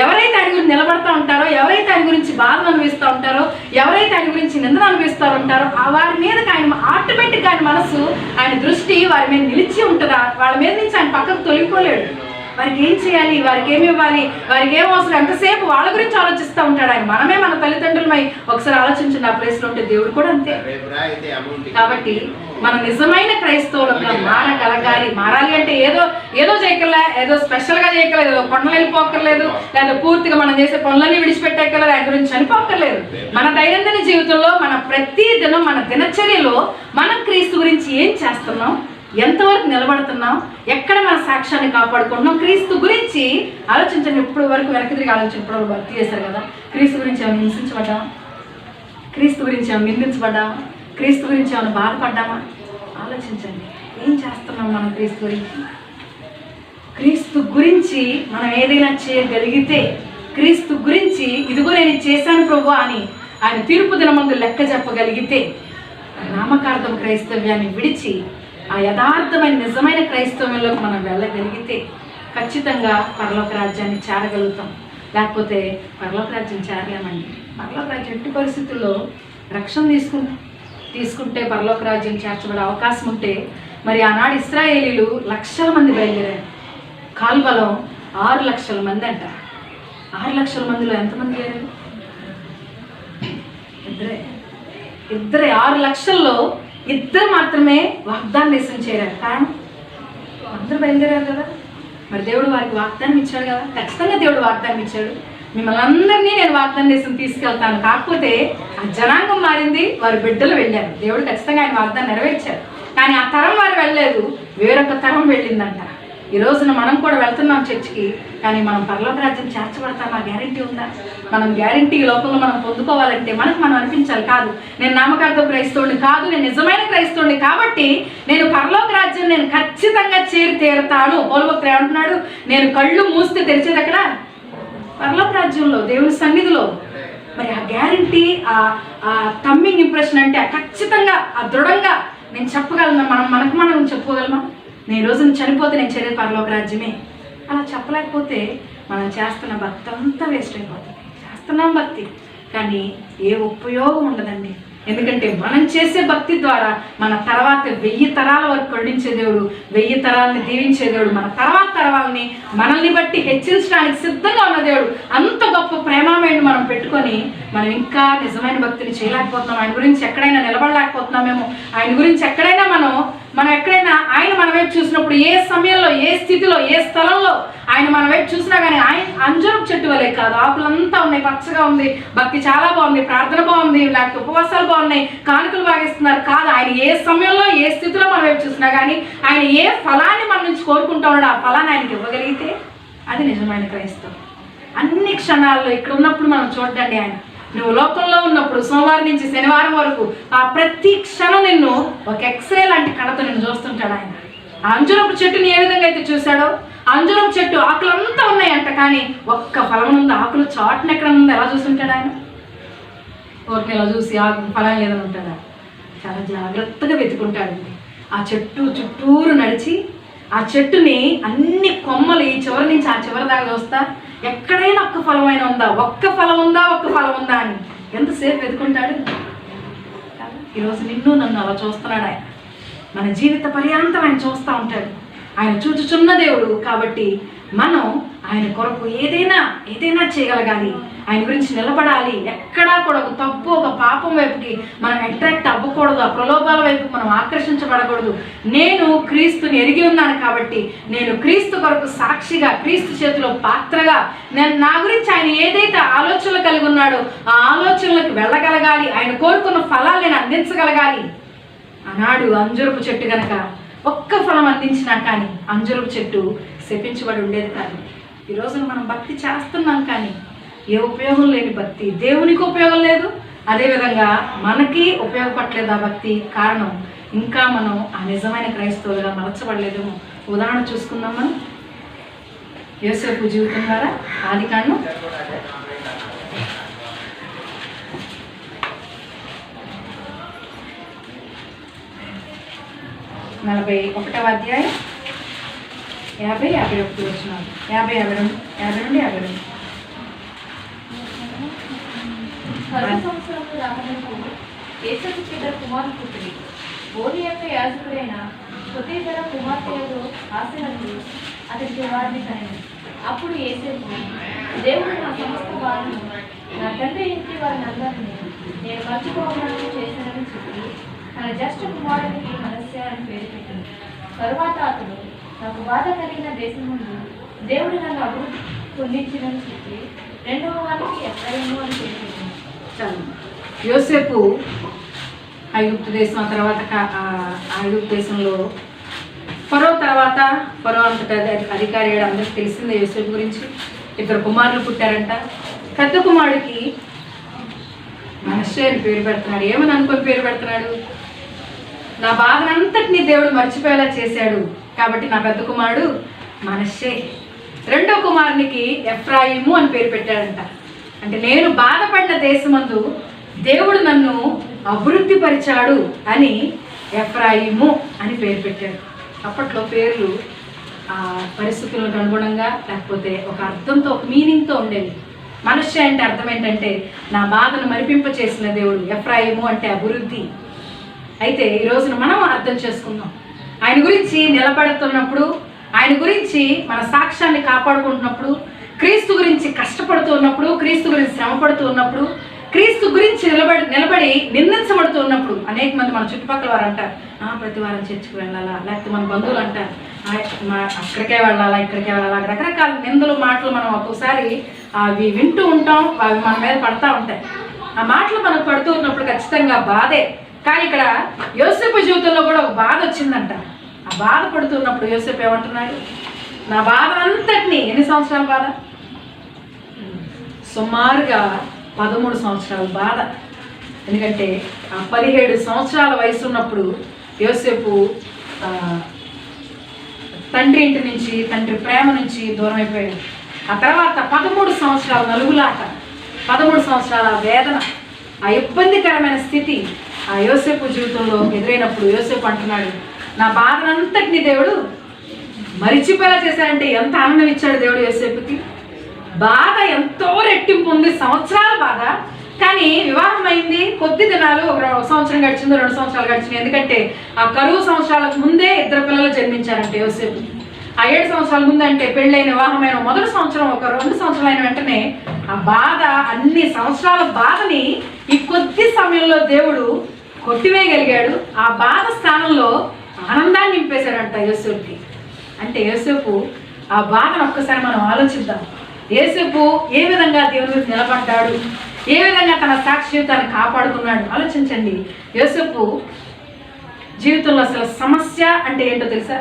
ఎవరైతే ఆయన గురించి నిలబడతా ఉంటారో, ఎవరైతే ఆయన గురించి బాధను అనుభవిస్తూ ఉంటారో, ఎవరైతే ఆయన గురించి నిందను అనుభవిస్తూ ఉంటారో, ఆ వారి మీద ఆయన ఆటోమేటిక్గా ఆయన మనసు, ఆయన దృష్టి వారి మీద నిలిచి ఉంటుందా, వాళ్ళ మీద నుంచి ఆయన పక్కకు తొలగిపోలేడు. వారికి ఏం చేయాలి, వారికి ఏమి ఇవ్వాలి, వారికి ఏం అవసరం, ఎంతసేపు వాళ్ళ గురించి ఆలోచిస్తూ ఉంటాడు ఆయన. మనమే మన తల్లిదండ్రులమై ఒకసారి ఆలోచించండి, ఆ ప్లేస్లో ఉంటే దేవుడు కూడా అంతే. కాబట్టి మన నిజమైన క్రైస్తవులుగా మారాలి అంటే ఏదో చేయగల, ఏదో స్పెషల్గా చేయగలదు, ఏదో కొండలు వెళ్ళిపోక్కర్లేదు, లేదా పూర్తిగా మనం చేసే పనులన్నీ విడిచిపెట్టగలదు, ఆయన గురించి చనిపోక్కర్లేదు. మన దైనందిన జీవితంలో, మన ప్రతి దినం, మన దినచర్యలో మనం క్రీస్తు గురించి ఏం చేస్తున్నాం, ఎంతవరకు నిలబడుతున్నాం, ఎక్కడ మన సాక్ష్యాన్ని కాపాడుకుంటున్నాం, క్రీస్తు గురించి ఆలోచించండి. ఇప్పుడు వరకు వెనక్కి తిరిగి ఆలోచించి ఇప్పుడు భక్తి చేశారు కదా, క్రీస్తు గురించి ఏమైనా హింసించబడ్డామా, క్రీస్తు గురించి ఏమైనా నిందించబడ్డామా, క్రీస్తు గురించి ఏమైనా బాధపడ్డామా? ఆలోచించండి, ఏం చేస్తున్నాం మనం క్రీస్తు గురించి. క్రీస్తు గురించి మనం ఏదైనా చేయగలిగితే, క్రీస్తు గురించి ఇదిగో నేను చేశాను ప్రభు అని ఆయన తీర్పు దినమందు లెక్క చెప్పగలిగితే, నామకార్థం క్రైస్తవ్యాన్ని విడిచి ఆ యథార్థమైన నిజమైన క్రైస్తవంలోకి మనం వెళ్ళగలిగితే ఖచ్చితంగా పరలోక రాజ్యాన్ని చేరగలుగుతాం. లేకపోతే పరలోక రాజ్యం చేరలేమండి. పరలోక రాజ్యం ఎట్టి పరిస్థితుల్లో రక్షణ తీసుకుంటే పరలోక రాజ్యం చేర్చబడే అవకాశం ఉంటే, మరి ఆనాడు ఇశ్రాయేలీలు లక్షల మంది బయలుదేరారు. కాల్వలో 6 లక్షల మంది అంట. 6 లక్షల మందిలో ఎంతమంది లేరు? ఇద్దరే 6 లక్షల్లో 2 మాత్రమే వాగ్దాన దేశం చేరారు. కారణం అందరూ బయలుదేరారు కదా. మరి దేవుడు వారికి వాగ్దానం ఇచ్చాడు కదా, ఖచ్చితంగా దేవుడు వాగ్దానం ఇచ్చాడు. మిమ్మల్ని అందరినీ నేను వాగ్దానం దేశం తీసుకెళ్తాను. కాకపోతే ఆ జనాంగం మారింది, వారి బిడ్డలు వెళ్ళారు. దేవుడు ఖచ్చితంగా ఆయన వాగ్దానం నెరవేర్చారు. కానీ ఆ తరం వారు వెళ్ళలేదు, వేరొక తరం వెళ్ళిందంట. ఈ రోజున మనం కూడా వెళ్తున్నాం చర్చికి, కానీ మనం పరలోక రాజ్యం చేర్చబడతామా? గ్యారెంటీ ఉందా? మనం గ్యారెంటీ లోకంలో మనం పొందుకోవాలంటే మనకు మనం అనిపించాలి, కాదు నేను నామకార్థ క్రైస్తవుడిని కాదు, నేను నిజమైన క్రైస్తవుడిని కాబట్టి నేను పరలోక రాజ్యం నేను ఖచ్చితంగా చేరి తీరుతాను. పౌలు ఏమంటున్నాడు? నేను కళ్ళు మూస్తే తెరిచేది అక్కడ పరలోక రాజ్యంలో, దేవుని సన్నిధిలో. మరి ఆ గ్యారెంటీ, ఆ టమ్మింగ్ ఇంప్రెషన్ అంటే ఖచ్చితంగా, ఆ దృఢంగా నేను చెప్పగలను. మనకు మనం చెప్పుకోగలమా? నేను ఈ రోజున చనిపోతే నేను చేరే పరలోక రాజ్యమే. అలా చెప్పలేకపోతే మనం చేస్తున్న భక్తి అంతా వేస్ట్ అయిపోతుంది. చేస్తున్నాం భక్తి, కానీ ఏ ఉపయోగం ఉండదండి. ఎందుకంటే మనం చేసే భక్తి ద్వారా మన తర్వాత 1000 తరాల వరకు కరుణించే దేవుడు, 1000 తరాలని దీవించే దేవుడు, మన తర్వాత తరాలని మనల్ని బట్టి హెచ్చించడానికి సిద్ధంగా ఉన్న దేవుడు. అంత గొప్ప ప్రేమమేంటి మనం పెట్టుకొని మనం ఇంకా నిజమైన భక్తిని చేయలేకపోతున్నాం. ఆయన గురించి ఎక్కడైనా నిలబడలేకపోతున్నామేమో. ఆయన గురించి ఎక్కడైనా మనం ఎక్కడైనా ఆయన మన వైపు చూసినప్పుడు, ఏ సమయంలో, ఏ స్థితిలో, ఏ స్థలంలో ఆయన మన వైపు చూసినా కానీ ఆయన అంజూరపు చెట్టు వలె కాదు. ఆకులంతా ఉన్నాయి, పచ్చగా ఉంది, భక్తి చాలా బాగుంది, ప్రార్థన బాగుంది, లేకపోతే ఉపవాసాలు బాగున్నాయి, కానుకలు బాగిస్తున్నారు కాదు. ఆయన ఏ సమయంలో, ఏ స్థితిలో మన వైపు చూసినా కానీ ఆయన ఏ ఫలాన్ని మన నుంచి కోరుకుంటా ఉన్నాడు, ఆ ఫలాన్ని ఆయనకి ఇవ్వగలిగితే అది నిజమైన క్రైస్తవం. అన్ని క్షణాల్లో ఇక్కడ ఉన్నప్పుడు మనం చూడండి, ఆయన నువ్వు లోకంలో ఉన్నప్పుడు సోమవారం నుంచి శనివారం వరకు ఆ ప్రతి క్షణం నిన్ను ఒక ఎక్స్రే లాంటి కళతో నిన్ను చూస్తుంటాడు ఆయన. ఆ అంజూరపు చెట్టుని ఏ విధంగా అయితే చూశాడో, అంజూరపు చెట్టు ఆకులంతా ఉన్నాయంట, కానీ ఒక్క ఫలం ఉంది, ఆకులు చాటున ఎక్కడ ఉంది, ఎలా చూస్తుంటాడు ఆయన? ఊరికి ఎలా చూసి ఆకు ఫలం లేదని ఉంటాడా? చాలా జాగ్రత్తగా వెతుకుంటాడు. ఆ చెట్టు చుట్టూరు నడిచి ఆ చెట్టుని అన్ని కొమ్మలు ఈ చివరి నుంచి ఆ చివరి దాకా చూస్తా, ఎక్కడైనా ఒక్క ఫలమైన ఉందా, ఒక్క ఫలం ఉందా అని ఎంతసేపు వెతుకుంటాడు. ఈరోజు నిన్ను నన్ను అలా చూస్తున్నాడు ఆయన. మన జీవిత పర్యాంతం ఆయన చూస్తూ ఉంటాడు. ఆయన చూచుచున్న దేవుడు కాబట్టి మనం ఆయన కొరకు ఏదైనా చేయగలగాలి, ఆయన గురించి నిలబడాలి. ఎక్కడా కూడా ఒక తప్పు, ఒక పాపం వైపుకి మనం అట్రాక్ట్ అవ్వకూడదు, ఆ ప్రలోభాల వైపు మనం ఆకర్షించబడకూడదు. నేను క్రీస్తుని ఎరిగి ఉన్నాను కాబట్టి నేను క్రీస్తు కొరకు సాక్షిగా, క్రీస్తు చేతిలో పాత్రగా, నేను నా గురించి ఆయన ఏదైతే ఆలోచనలు కలిగి ఉన్నాడో ఆ ఆలోచనలకు వెళ్ళగలగాలి. ఆయన కోరుకున్న ఫలాలు నేను అందించగలగాలి. ఆనాడు అంజూరపు చెట్టు కనుక ఒక్క ఫలం అందించినా కానీ అంజూరపు చెట్టు శపించబడి ఉండేది కాదు. ఈరోజు మనం భక్తి చేస్తున్నాం కానీ ఏ ఉపయోగం లేని భక్తి, దేవునికి ఉపయోగం లేదు, అదేవిధంగా మనకి ఉపయోగపడలేదు ఆ భక్తి. కారణం ఇంకా మనం ఆ నిజమైన క్రైస్తవులుగా మలచబడలేదేమో. ఉదాహరణ చూసుకుందాం మనం యోసేపు జీవితం ద్వారా. ఆదికాండం 41వ అధ్యాయం 50-51 వచనాలు. 50-52. 10 సంవత్సరముల రాకముందు యోసేపుకు 2 కుమారులు పుట్టిరి. ఓరి యొక్క యాజకుడైన పొతీఫెర కుమార్తెయగు ఆసెనతు అతనికి వారిని కనింది. అప్పుడు యోసేపు, దేవుడు నా సమస్త బాధను, నా తండ్రి ఇంటి వారిని అందరినీ నేను మర్చిపోవడానికి చేశానని చెప్పి తన జ్యేష్ఠ కుమారునికి మనస్య అని పేరు పెట్టింది. తరువాత అతడు నాకు బాధ కలిగిన దేశం ముందు దేవుడు నన్ను అభివృద్ధి పొందించినని చెప్పి 2వ వారికి ఎఫ్రాయిము అని పేరు పెట్టింది. యోసేపు ఐగుప్తు దేశం, ఆ తర్వాత ఐగుప్తు దేశంలో ఫరో అంతటా అధికారి అందరికి తెలిసిందే యోసేపు గురించి. 2 కుమారులు పుట్టారంట. పెద్ద కుమారుడికి మనస్సే అని పేరు పెడుతున్నాడు. ఏమని అనుకొని పేరు పెడుతున్నాడు? నా బాధనంతటినీ దేవుడు మర్చిపోయేలా చేశాడు కాబట్టి నా పెద్ద కుమారుడు మనస్సే. 2వ కుమారునికి ఎఫ్రాయిము అని పేరు పెట్టాడంట. అంటే నేను బాధపడిన దేశమందు దేవుడు నన్ను అభివృద్ధి పరిచాడు అని ఎఫ్రాయిము అని పేరు పెట్టాడు. అప్పట్లో పేర్లు ఆ పరిస్థితులకు అనుగుణంగా, లేకపోతే ఒక అర్థంతో, ఒక మీనింగ్తో ఉండేవి. మనస్సే అంటే అర్థం ఏంటంటే నా బాధను మరిపింప చేసిన దేవుడు. ఎఫ్రాయిము అంటే అభివృద్ధి. అయితే ఈ రోజున మనం అర్థం చేసుకుందాం. ఆయన గురించి నిలబడుతున్నప్పుడు, ఆయన గురించి మన సాక్ష్యాన్ని కాపాడుకుంటున్నప్పుడు, క్రీస్తు గురించి కష్టపడుతూ ఉన్నప్పుడు, క్రీస్తు గురించి శ్రమపడుతూ ఉన్నప్పుడు, క్రీస్తు గురించి నిలబడి నిందించబడుతూ ఉన్నప్పుడు అనేక మంది మన చుట్టుపక్కల వారు అంటారు, ప్రతి వారం చర్చికి వెళ్ళాలా, లేకపోతే మన బంధువులు అంటారు అక్కడికే వెళ్ళాలా ఇక్కడికే వెళ్ళాలా రకరకాల నిందలు మాటలు మనం ఒక్కోసారి అవి వింటూ ఉంటాం, అవి మన మీద పడతా ఉంటాయి. ఆ మాటలు మనకు పడుతూ ఉన్నప్పుడు ఖచ్చితంగా బాధే. కానీ ఇక్కడ యోసేపు జీవితంలో కూడా ఒక బాధ వచ్చిందంట. ఆ బాధ పడుతున్నప్పుడు యోసేపు ఏమంటున్నాడు? నా బాధ అంతటిని, ఎన్ని సంవత్సరాల బాధ? సుమారుగా 13 సంవత్సరాల బాధ. ఎందుకంటే ఆ 17 సంవత్సరాల వయసు ఉన్నప్పుడు యోసేపు తండ్రి ఇంటి నుంచి, తండ్రి ప్రేమ నుంచి దూరం అయిపోయాడు. ఆ తర్వాత 13 సంవత్సరాల నలుగులాట, 13 సంవత్సరాల వేదన, ఆ ఇబ్బందికరమైన స్థితి ఆ యోసేపు జీవితంలో ఎదురైనప్పుడు యోసేపు అంటున్నాడు, నా బాధనంతటిని దేవుడు మరిచిపోయేలా చేశాడంటే ఎంత ఆనందం ఇచ్చాడు దేవుడు యోసేపుకి. బాధ ఎంతో రెట్టింపు ఉంది, సంవత్సరాల బాధ. కానీ వివాహం అయింది, కొద్ది దినాలు, ఒక సంవత్సరం గడిచింది, 2 సంవత్సరాలు గడిచినాయి. ఎందుకంటే ఆ కరువు సంవత్సరాలకు ముందే 2 పిల్లలు జన్మించారంటే యోసేపు. ఆ 7 సంవత్సరాల ముందు అంటే పెళ్ళైన వివాహమైన మొదటి సంవత్సరం, ఒక 2 సంవత్సరాలు అయిన వెంటనే ఆ బాధ, అన్ని సంవత్సరాల బాధని ఈ కొద్ది సమయంలో దేవుడు కొట్టివేయగలిగాడు. ఆ బాధ స్థానంలో ఆనందాన్ని నింపేశాడంట యోసేపుకి. అంటే యోసేపు ఆ బాధను ఒక్కసారి మనం ఆలోచిద్దాం. యోసేపు ఏ విధంగా దేవుని మీద నిలబడ్డాడు, ఏ విధంగా తన సాక్షి జీవితాన్ని కాపాడుకున్నాడు ఆలోచించండి. యోసేపు జీవితంలో అసలు సమస్య అంటే ఏంటో తెలుసా?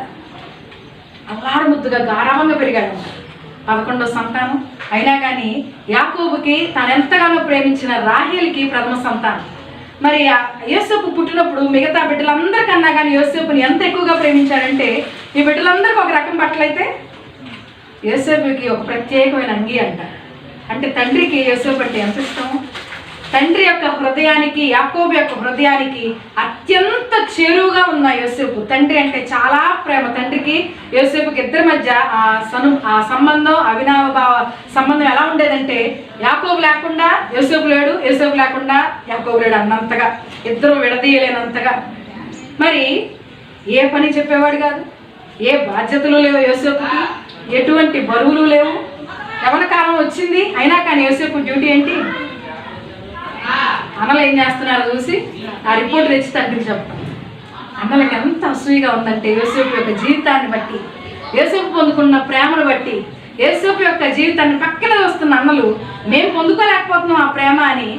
అల్లారు ముద్దుగా గారాబంగా పెరిగాడు. 11వ సంతానం అయినా కానీ యాకోబుకి తాను ఎంతగానో ప్రేమించిన రాహేలుకి ప్రథమ సంతానం. మరి యోసేపు పుట్టినప్పుడు మిగతా బిడ్డలందరికన్నా కానీ యోసేపుని ఎంత ఎక్కువగా ప్రేమించాడంటే, ఈ బిడ్డలందరికీ ఒక రకం బట్టలైతే యోసేపుకి ఒక ప్రత్యేకమైన అంగీ అంట. అంటే తండ్రికి యోసేపు అంటే ఎంత ఇష్టం. తండ్రి యొక్క హృదయానికి, యాకోబు యొక్క హృదయానికి అత్యంత చేరువుగా ఉన్న యోసేపు. తండ్రి అంటే చాలా ప్రేమ. తండ్రికి యోసేపుకి ఇద్దరి మధ్య ఆ సంబంధం, అవినాభావ సంబంధం ఎలా ఉండేదంటే, యాకోబు లేకుండా యోసేపు లేడు, యోసేపు లేకుండా యాకోబు లేడు అన్నంతగా, ఇద్దరు విడదీయలేనంతగా. మరి ఏ పని చెప్పేవాడు కాదు, ఏ బాధ్యతలు లేవు యోసేపుకి, ఎటువంటి బరువులు లేవు. యవ్వన కాలం వచ్చింది, అయినా కానీ యోసేపు డ్యూటీ ఏంటి? అన్నలు ఏం చేస్తున్నారో చూసి ఆ రిపోర్ట్ తెచ్చి తండ్రికి చెప్తాం. అన్నలకు ఎంత అసూయగా ఉందంటే యోసేపు యొక్క జీవితాన్ని బట్టి, యోసేపు పొందుకున్న ప్రేమను బట్టి, యోసేపు యొక్క జీవితాన్ని పక్కన చూస్తున్న అన్నలు మేము పొందుకోలేకపోతున్నాం ఆ ప్రేమ అని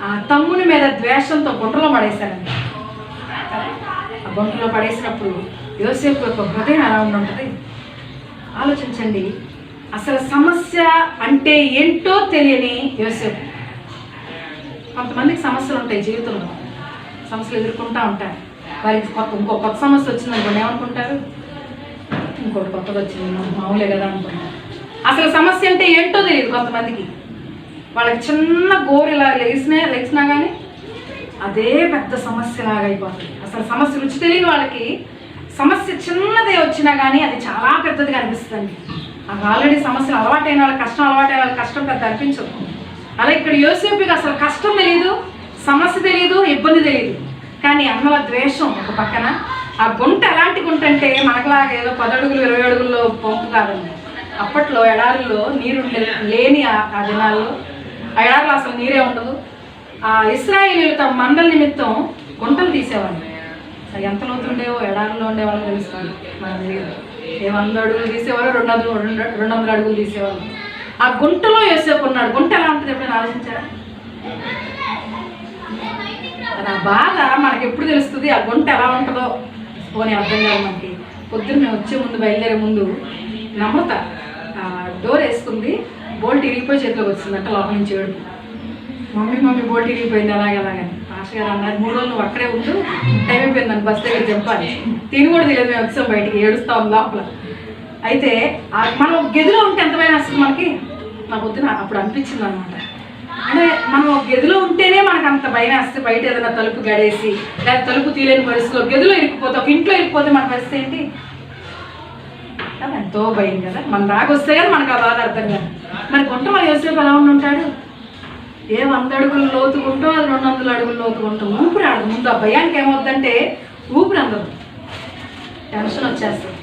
ఆ తమ్ముని మీద ద్వేషంతో గుంటలో పడేశారండి. ఆ గుంటలో పడేసినప్పుడు యోసేపు యొక్క హృదయం ఎలా ఉంటుంది ఆలోచించండి. అసలు సమస్య అంటే ఏంటో తెలియని యోసేపు. కొంతమందికి సమస్యలు ఉంటాయి జీవితంలో, సమస్యలు ఎదుర్కొంటూ ఉంటారు. వారికి ఇంకో కొత్త సమస్య వచ్చిందనుకోండి, ఏమనుకుంటారు? ఇంకోటి కొత్తగా వచ్చింది, మామూలే కదా అనుకుంటారు. అసలు సమస్య అంటే ఏంటో తెలియదు కొంతమందికి. వాళ్ళకి చిన్న గోరు ఇలా లేచినా కానీ అదే పెద్ద సమస్యలాగా అయిపోతుంది. అసలు సమస్య రుచి తెలియని వాళ్ళకి సమస్య చిన్నదే వచ్చినా కానీ అది చాలా పెద్దదిగా అనిపిస్తుంది. అది ఆల్రెడీ సమస్యలు అలవాటైన వాళ్ళకి కష్టం, అలవాటైన వాళ్ళకి కష్టం పెద్ద అనిపించదు. అలా ఇక్కడ యోసేపుకి అసలు కష్టం తెలియదు, సమస్య తెలియదు, ఇబ్బంది తెలియదు. కానీ అన్నల ద్వేషం ఒక పక్కన. ఆ గుంట ఎలాంటి గుంట అంటే మనకులాగా ఏదో 10 అడుగులు 20 అడుగుల్లో పంపు కాదండి. అప్పట్లో ఎడారుల్లో నీరు లేని ఆ దినాల్లో ఆ ఎడారులో అసలు నీరే ఉండదు. ఆ ఇశ్రాయేలీయులు తమ మందల నిమిత్తం గుంటలు తీసేవాళ్ళు. ఎంత లోతు ఉండేవో ఎడారులో ఉండేవాళ్ళు తెలుస్తుంది. మనకు తెలియదు. 100 అడుగులు తీసేవాళ్ళు, 200 అడుగులు తీసేవాళ్ళు. ఆ గుంటలో యోసేపు ఉన్నాడు. గుంట ఎలా ఉంటుంది ఎప్పుడైనా ఆలోచించారా? ఆ బాధ మనకి ఎప్పుడు తెలుస్తుంది, ఆ గుంట ఎలా ఉంటుందో పోనీ అర్థం కాదు మనకి. పొద్దున్న మేము వచ్చే ముందు, బయలుదేరే ముందు నమ్రత డోర్ వేసుకుంది, బోల్ట్ ఇరిగిపోయి చేతిలోకి వచ్చిందంట లోపల నుంచి ఏడుపు. మమ్మీ బోల్ట్ ఇరిగిపోయింది అలాగని. మాస్టర్ గారు అన్నారు, 3 రోజులు నువ్వు అక్కడే ఉండు, టైం అయిపోయిందని బస్ దగ్గర చెప్పాలి. తిని కూడా తెలియదు, మేము వచ్చాం బయటికి, ఏడుస్తాం లోపల. అయితే మనం గదిలో ఉంటే ఎంత భయం వస్తుంది మనకి. నాకు వద్దున అప్పుడు అనిపించింది అనమాట. అంటే మనం గదిలో ఉంటేనే మనకు అంత భయం వేస్తే, బయట ఏదైనా తలుపు గడేసి లేదా తలుపు తీయలేని పరిస్థితిలో గదిలో ఇరికిపోతే, ఒక ఇంట్లో ఇరికిపోతే మన పరిస్థితి ఏంటి? ఎంతో భయం కదా. మన దాకా వస్తే కానీ మనకు ఆ బాధ అర్థం కాదు. మరి గుంటలో యోసేపు ఎలా ఉంటాడు? 100 అడుగుల లోతుకుంటూ, అది 200 అడుగుల లోతుకుంటూ ఊపిరి ఆడదు. ముందు ఆ భయానికి ఏమవుతుందంటే ఊపిరి అందదు, టెన్షన్ వచ్చేస్తుంది.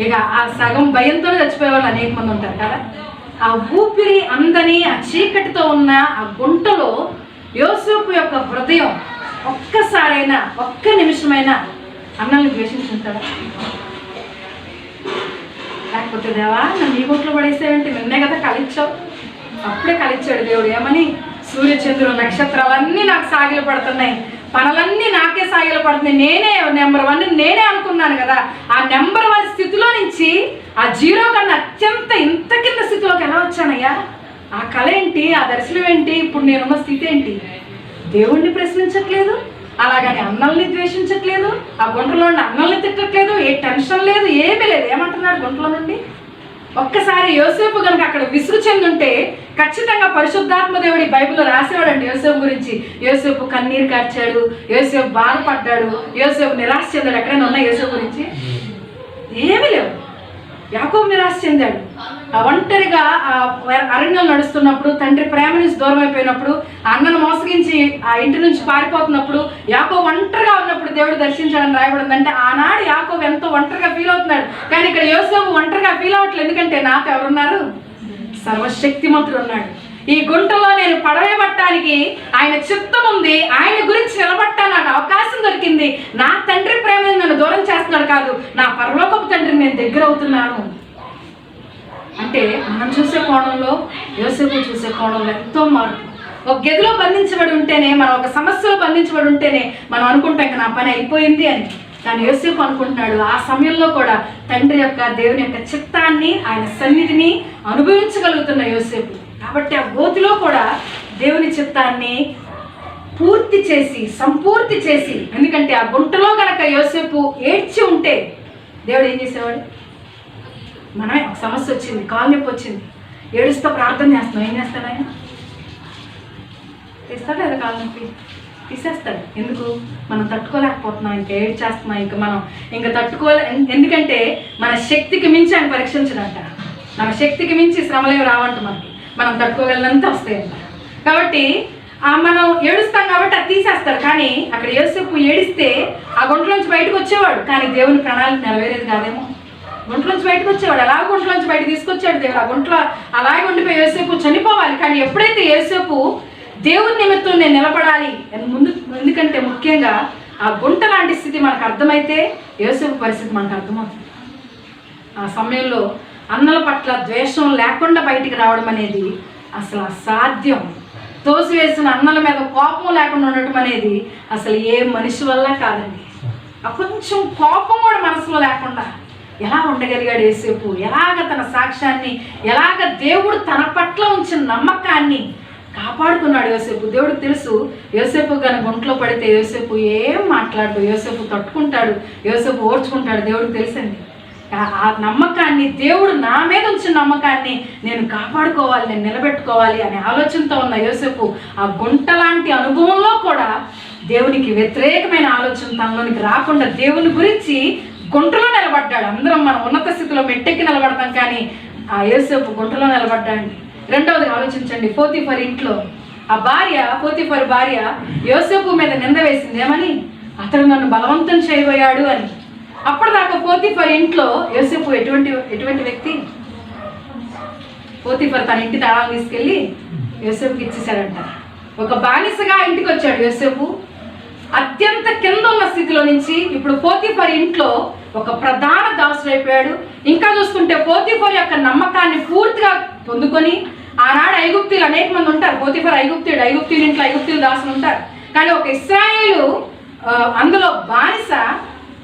ఇక ఆ సగం భయంతో చచ్చిపోయే వాళ్ళు అనేక మంది ఉంటారు కదా. ఆ ఊపిరి అందని ఆ చీకటితో ఉన్న ఆ గుంటలో యోసేపు యొక్క హృదయం ఒక్కసారైనా, ఒక్క నిమిషమైనా అన్నల్ని ద్వేషించుంటాడా? లేకపోతే దేవా నన్ను ఈ గుంట్లో పడేసేవంటే నిన్నే కదా కలిచ్చావు. అప్పుడే కలిచ్చాడు దేవుడు. ఏమని? సూర్య చంద్రులు నక్షత్రాలన్నీ నాకు సాగిలు పడుతున్నాయి, పనులన్నీ నాకే సాగిలు పడుతున్నాయి, నేనే నెంబర్ 1 నేనే అనుకున్నాను కదా. ఆ నెంబర్ 1 స్థితిలో నుంచి ఆ 0 కన్నా అత్యంత ఇంత కింద స్థితిలోకి ఎలా వచ్చానయ్యా? ఆ కళ ఏంటి? ఆ దర్శనం ఏంటి? ఇప్పుడు నేనున్న స్థితి ఏంటి? దేవుణ్ణి ప్రశ్నించట్లేదు, అలాగని అన్నల్ని ద్వేషించట్లేదు, ఆ గుంటలో నుండి అన్నల్ని తిట్టట్లేదు, ఏ టెన్షన్ లేదు, ఏమీ లేదు. ఏమంటున్నాడు గుంటలో నుండి? ఒక్కసారి యోసేపు కనుక అక్కడ విసుగు చెందుంటే ఖచ్చితంగా పరిశుద్ధాత్మ దేవుడి బైబిల్లో రాసేవాడండి యోసేపు గురించి. యోసేపు కన్నీరు కార్చాడు, యోసేపు బాధపడ్డాడు, యోసేపు నిరాశ చెందాడు. ఎక్కడైనా ఉన్నాయి యోసేపు గురించి? ఏమీ లేవు. యాకోబు నిరాశ చెందాడు. ఆ ఒంటరిగా ఆ అరణ్యం నడుస్తున్నప్పుడు, తండ్రి ప్రేమ నుంచి దూరం అయిపోయినప్పుడు, అన్నను మోసగించి ఆ ఇంటి నుంచి పారిపోతున్నప్పుడు, యాకోబు ఒంటరిగా ఉన్నప్పుడు దేవుడు దర్శించాడని రాయబడిందంటే ఆనాడు యాకోబు ఎంతో ఒంటరిగా ఫీల్ అవుతున్నాడు. కానీ ఇక్కడ యోసేపు ఒంటరిగా ఫీల్ అవ్వట్లేదు. ఎందుకంటే నాతో ఎవరున్నారు? సర్వశక్తిమంతుడు ఉన్నాడు. ఈ గుంటలో నేను పడవేయబట్టడానికి ఆయన చిత్తం ఉంది, ఆయన గురించి నిలబట్టా నాకు అవకాశం దొరికింది. నా తండ్రి ప్రేమ నన్ను దూరం చేస్తున్నాడు కాదు, నా పరలోకపు తండ్రిని నేను దగ్గర అవుతున్నాను. అంటే మనం చూసే కోణంలో, యోసేపు చూసే కోణంలో ఎంతో మార్పు. ఒక గదిలో బంధించబడి ఉంటేనే, మనం ఒక సమస్యలో బంధించబడి ఉంటేనే మనం అనుకుంటాం నా పని అయిపోయింది అని. కానీ యోసేపు అనుకుంటున్నాడు ఆ సమయంలో కూడా తండ్రి యొక్క, దేవుని యొక్క చిత్తాన్ని, ఆయన సన్నిధిని అనుభవించగలుగుతున్న యోసేపు. కాబట్టి ఆ గోతిలో కూడా దేవుని చిత్తాన్ని పూర్తి చేసి, సంపూర్తి చేసి, ఎందుకంటే ఆ గుంటలో గనక యోసేపు ఏడ్చి ఉంటే దేవుడు ఏం చేసేవాడు? మనమే ఒక సమస్య వచ్చింది, కాలు నొప్పి వచ్చింది, ఏడుస్తూ ప్రార్థన చేస్తున్నాం, ఏం చేస్తాడు ఆయన? తీస్తాడు లేదా కాలు నొప్పి? తీసేస్తాడు. ఎందుకు? మనం తట్టుకోలేకపోతున్నాం, ఇంకా ఏడు చేస్తున్నాం, ఇంకా మనం ఇంకా ఎందుకంటే మన శక్తికి మించి ఆయన పరీక్షించడంట. మన శక్తికి మించి శ్రమలేవి రావంట, మనం తట్టుకోగలిగినంత వస్తాయంట. కాబట్టి మనం ఏడుస్తాం కాబట్టి అది తీసేస్తారు. కానీ అక్కడ యోసేపు ఏడిస్తే ఆ గుంటలోంచి బయటకు వచ్చేవాడు, కానీ దేవుని ప్రణాళిక నెరవేరేది కాదేమో. గుంటలోంచి బయటకు వచ్చేవాడు, అలా గుంటలోంచి బయట తీసుకొచ్చాడు దేవుడు. ఆ గుంటలో అలాగే ఉండిపోయి యోసేపు చనిపోవాలి. కానీ ఎప్పుడైతే యోసేపు దేవుని నిమిత్తం నేను నిలబడాలి ముందు, ఎందుకంటే ముఖ్యంగా ఆ గుంట లాంటి స్థితి మనకు అర్థమైతే యోసేపు పరిస్థితి మనకు అర్థమవుతుంది. ఆ సమయంలో అన్నల పట్ల ద్వేషం లేకుండా బయటికి రావడం అనేది అసలు అసాధ్యం. తోసివేసిన అన్నల మీద కోపం లేకుండా ఉండటం అనేది అసలు ఏ మనిషి వల్ల కాదండి. ఆ కొంచెం కోపం కూడా మనసులో లేకుండా ఎలా ఉండగలిగాడు యోసేపు? ఎలాగ తన సాక్ష్యాన్ని, ఎలాగ దేవుడు తన పట్ల ఉంచిన నమ్మకాన్ని కాపాడుకున్నాడు యోసేపు. దేవుడికి తెలుసు యోసేపు కానీ గుంట్లో పడితే యోసేపు ఏం మాట్లాడు, యోసేపు తట్టుకుంటాడు, యోసేపు ఓర్చుకుంటాడు. దేవుడికి తెలుసండి. ఆ నమ్మకాన్ని, దేవుడు నా మీద ఉంచిన నమ్మకాన్ని నేను కాపాడుకోవాలి, నేను నిలబెట్టుకోవాలి అనే ఆలోచనతో ఉన్న యోసేపు ఆ గుంట లాంటి అనుభవంలో కూడా దేవునికి వ్యతిరేకమైన ఆలోచన తనలోనికి రాకుండా దేవుని గురించి గుంటలో నిలబడ్డాడు. అందరం మనం ఉన్నత స్థితిలో మెట్టెక్కి నిలబడతాం, కానీ ఆ యోసేపు గుంటలో నిలబడ్డాడు. రెండవది ఆలోచించండి, పోతీఫర్ ఇంట్లో ఆ భార్య, పోతీఫర్ భార్య యోసేపు మీద నింద వేసింది. ఏమని? అతడు నన్ను బలవంతం చేయబోయాడు అని. అప్పటిదాకా పోతీఫర్ ఇంట్లో యోసేపు ఎటువంటి వ్యక్తి? పోతీఫర్ తన ఇంటి తాళం తీసుకెళ్ళి యోసేపుకి ఇచ్చేసాడంట. ఒక బానిసగా ఇంటికి వచ్చాడు యోసేపు. అత్యంత కింద ఉన్న స్థితిలో నుంచి ఇప్పుడు పోతీఫర్ ఇంట్లో ఒక ప్రధాన దాసుడు అయిపోయాడు. ఇంకా చూసుకుంటే పోతీఫర్ యొక్క నమ్మకాన్ని పూర్తిగా పొందుకొని, ఆనాడు ఐగుప్తీయులు అనేక మంది ఉంటారు. పోతీఫర్ ఐగుప్తీయుడు, ఐగుప్తీయుల ఇంట్లో ఐగుప్తీయులు దాసులు ఉంటారు. కానీ ఒక ఇశ్రాయేలు అందులో బానిస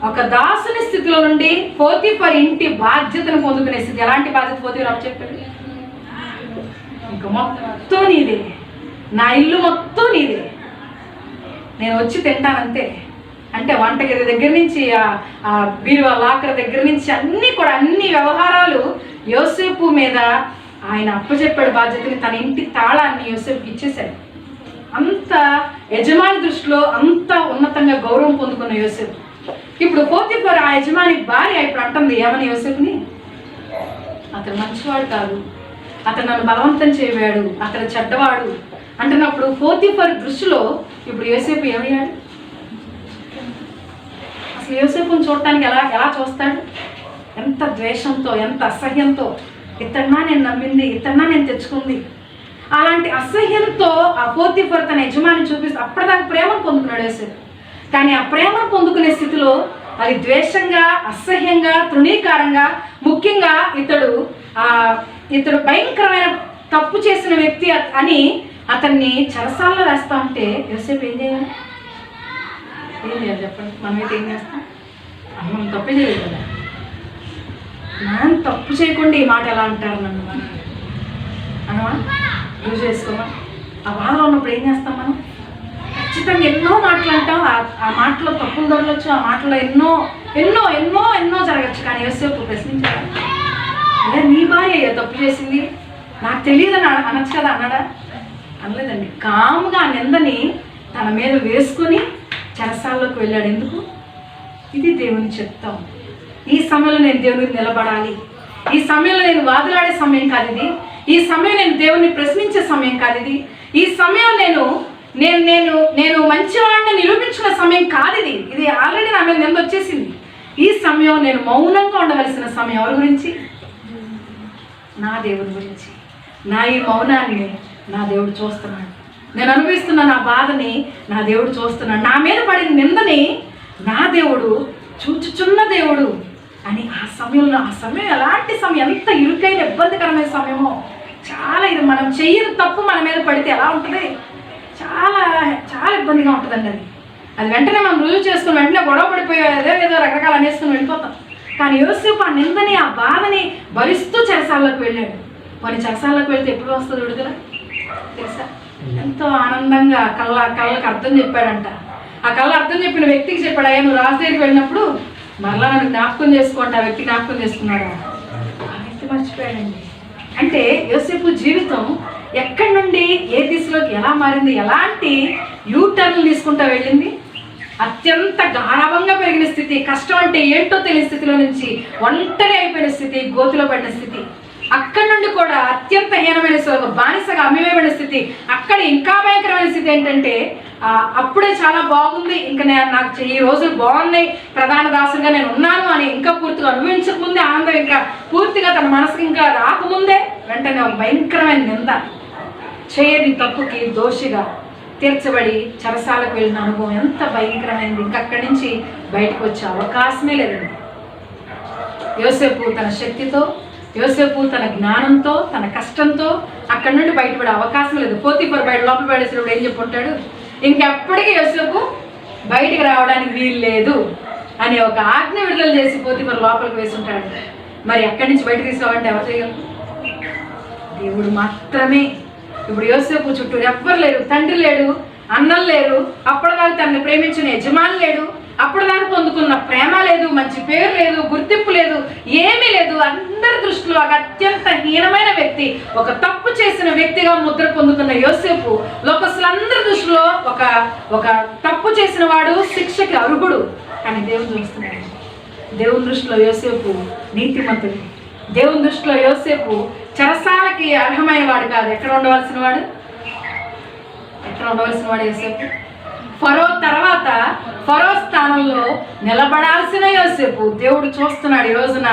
ఒక దాసుని స్థితిలో నుండి పోతీఫర్ ఇంటి బాధ్యతను పొందుకునే స్థితి. ఎలాంటి బాధ్యత పోతీఫర్ చెప్పాడు? ఇంకా మొత్తం నీదే, నా ఇల్లు మొత్తం నీదే, నేను వచ్చి తింటానంతే. అంటే వంటగది దగ్గర నుంచి ఆ బీరువా లాకర్ దగ్గర నుంచి అన్ని వ్యవహారాలు యోసేపు మీద ఆయన అప్పచెప్పాడు బాధ్యతని. తన ఇంటి తాళాన్ని యోసేపుకి ఇచ్చేశాడు. అంత యజమాని దృష్టిలో అంత ఉన్నతంగా గౌరవం పొందుకున్న యోసేపు. ఇప్పుడు పోతీఫర్ ఆ యజమాని భార్య ఇప్పుడు అంటుంది ఏమని యోసేపుని? అతను మంచివాడు కాదు, అతను నన్ను బలవంతం చేయవాడు, అతను చెడ్డవాడు అంటున్నప్పుడు పోతీఫర్ దృష్టిలో ఇప్పుడు యోసేపు ఏమయ్యాడు? అసలు యోసేపుని చూడటానికి ఎలా చూస్తాడు? ఎంత ద్వేషంతో, ఎంత అసహ్యంతో. ఇతన్నా నేను నమ్మింది, ఇతన్నా నేను తెచ్చుకుంది. అలాంటి అసహ్యంతో ఆ పోతీఫర్ తన యజమాని చూపిస్తూ అప్పటిదాకా ప్రేమను పొందుకున్నాడు యోసేపు. కానీ ఆ ప్రేమను పొందుకునే స్థితిలో అది ద్వేషంగా, అసహ్యంగా, తృణీకారంగా, ముఖ్యంగా ఇతడు భయంకరమైన తప్పు చేసిన వ్యక్తి అని అతన్ని చెరసాల్లో వేస్తా ఉంటే యోసేపు ఏం చేయాలి? చెప్పండి. మనమైతే ఏం చేస్తాం? మనం తప్పే చేయలేదు కదా. మనం తప్పు చేయకుండా ఈ మాట ఎలా అంటారు నన్ను అనమా? యూజ్ చేసుకోమా? ఆ బాధలో ఉన్నప్పుడు ఏం చేస్తాం మనం? ఖచ్చితంగా ఎన్నో మాటలు అంటాం. ఆ మాటలో తప్పులు దొరకచ్చు, ఆ మాటలో ఎన్నో ఎన్నో ఎన్నో ఎన్నో జరగచ్చు. కానీ యోసేపు ప్రశ్నించాడు, అదే నీ భార్య తప్పు చేసింది, నాకు తెలియదని అనొచ్చు కదా. అన్నాడా? అనలేదండి. కాముగా ఆ నిందని తన మీద వేసుకొని చెరసాల్లోకి వెళ్ళాడు. ఎందుకు? ఇది దేవుని చెప్తాం. ఈ సమయంలో నేను దేవునికి నిలబడాలి, ఈ సమయంలో నేను వాదులాడే సమయం కాదు ఇది, ఈ సమయం నేను దేవుని ప్రశ్నించే సమయం కాదు ఇది, ఈ సమయం నేను మంచివాడిని నిరూపించుకునే సమయం కాదు ఇది. ఇది ఆల్రెడీ నా మీద నింద వచ్చేసింది. ఈ సమయం నేను మౌనంగా ఉండవలసిన సమయం. ఎవరి గురించి? నా దేవుని గురించి. నా ఈ మౌనాన్ని నా దేవుడు చూస్తున్నాడు. నేను అనుభవిస్తున్న నా బాధని నా దేవుడు చూస్తున్నాడు. నా మీద పడిన నిందని నా దేవుడు చూచుచున్న దేవుడు అని ఆ సమయం ఎలాంటి సమయం, ఎంత ఇరుకైన ఇబ్బందికరమైన సమయమో. చాలా ఇది మనం చెయ్యని తప్పు మన మీద పడితే ఎలా ఉంటుంది? చాలా చాలా ఇబ్బందిగా ఉంటుందండి. అది వెంటనే మనం రుజువు చేసుకుని వెంటనే గొడవ పడిపోయి ఏదో రకరకాలు అనేసుకుని వెళ్ళిపోతాం. కానీ యోసేపు ఆ నిందని, ఆ బాధని భరిస్తూ చెరసాల్లోకి వెళ్ళాడు. మరి చెరసాల్లోకి వెళ్తే ఎప్పుడు వస్తుంది విడుదల తెలుసా? ఎంతో ఆనందంగా కళ్ళకి అర్థం చెప్పాడంట. ఆ కళ్ళ అర్థం చెప్పిన వ్యక్తికి చెప్పాడు, అయ్యా నువ్వు రాజు దగ్గరికి వెళ్ళినప్పుడు మరలా నన్ను జ్ఞాపకం చేసుకోండి. ఆ వ్యక్తి జ్ఞాపకం చేసుకున్నాడు. ఆ వ్యక్తి మర్చిపోయాడండి. అంటే యోసేపు జీవితం ఎక్కడి నుండి ఏ దిశలోకి ఎలా మారింది, ఎలాంటి యూటర్న్లు తీసుకుంటూ వెళ్ళింది. అత్యంత గాఢంగా పెరిగిన స్థితి, కష్టం అంటే ఏంటో తెలియని స్థితిలో నుంచి ఒంటరి అయిపోయిన స్థితి, గోతిలో పడిన స్థితి, అక్కడి నుండి కూడా అత్యంత హీనమైన బానిసగా అమ్మివేయబడిన స్థితి, అక్కడ ఇంకా భయంకరమైన స్థితి ఏంటంటే అప్పుడే చాలా బాగుంది, ఇంకా నాకు ఈ రోజులు బాగున్నాయి, ప్రధాన దాసుగా నేను ఉన్నాను అని ఇంకా పూర్తిగా అనుభవించకముందే ఆనందం ఇంకా పూర్తిగా తన మనసుకి ఇంకా రాకముందే వెంటనే ఒక భయంకరమైన నింద, చేయని తప్పుకి దోషిగా తీర్చబడి చెరసాలకు వెళ్ళిన అనుభవం ఎంత భయంకరమైంది. ఇంకా అక్కడి నుంచి బయటకు వచ్చే అవకాశమే లేదండి. యోసేపు తన శక్తితో, యోసేపు తన జ్ఞానంతో, తన కష్టంతో అక్కడి నుండి బయటపడే అవకాశం లేదు. పోతీఫర్ బయట లోపల పడేసినప్పుడు ఏం చెప్పుంటాడు? ఇంకెప్పటికీ యోసేపు బయటికి రావడానికి వీలు లేదు అని ఒక ఆజ్ఞ విడుదల చేసి పోతీఫర్ లోపలికి వేసి ఉంటాడు. మరి ఎక్కడి నుంచి బయటకు తీసుకురావాలంటే ఎవరు చేయగలరు? దేవుడు మాత్రమే. ఇప్పుడు యోసేపు చుట్టూ ఎవ్వరు లేరు, తండ్రి లేడు, అన్నం లేరు, అప్పటిదాకా తనని ప్రేమించిన యజమాని లేడు, అప్పటిదాకా పొందుకున్న ప్రేమ లేదు, మంచి పేరు లేదు, గుర్తింపు లేదు, ఏమీ లేదు. అందరి దృష్టిలో ఒక అత్యంత హీనమైన వ్యక్తి, ఒక తప్పు చేసిన వ్యక్తిగా ముద్ర పొందుకున్న యోసేపు లోకస్తులందరి దృష్టిలో ఒక తప్పు చేసిన వాడు, శిక్షకి అర్హుడు అని దేవుడు చూస్తున్నాడు. దేవుని దృష్టిలో యోసేపు నీతిమంతుడు. దేవుని దృష్టిలో యోసేపు చెరసాలకి అర్హమైన వాడు కాదు. ఎక్కడ ఉండవలసిన వాడు యోసేపు? ఫరో తర్వాత ఫరో స్థానంలో నిలబడాల్సిన యోసేపు దేవుడు చూస్తున్నాడు. ఈ రోజున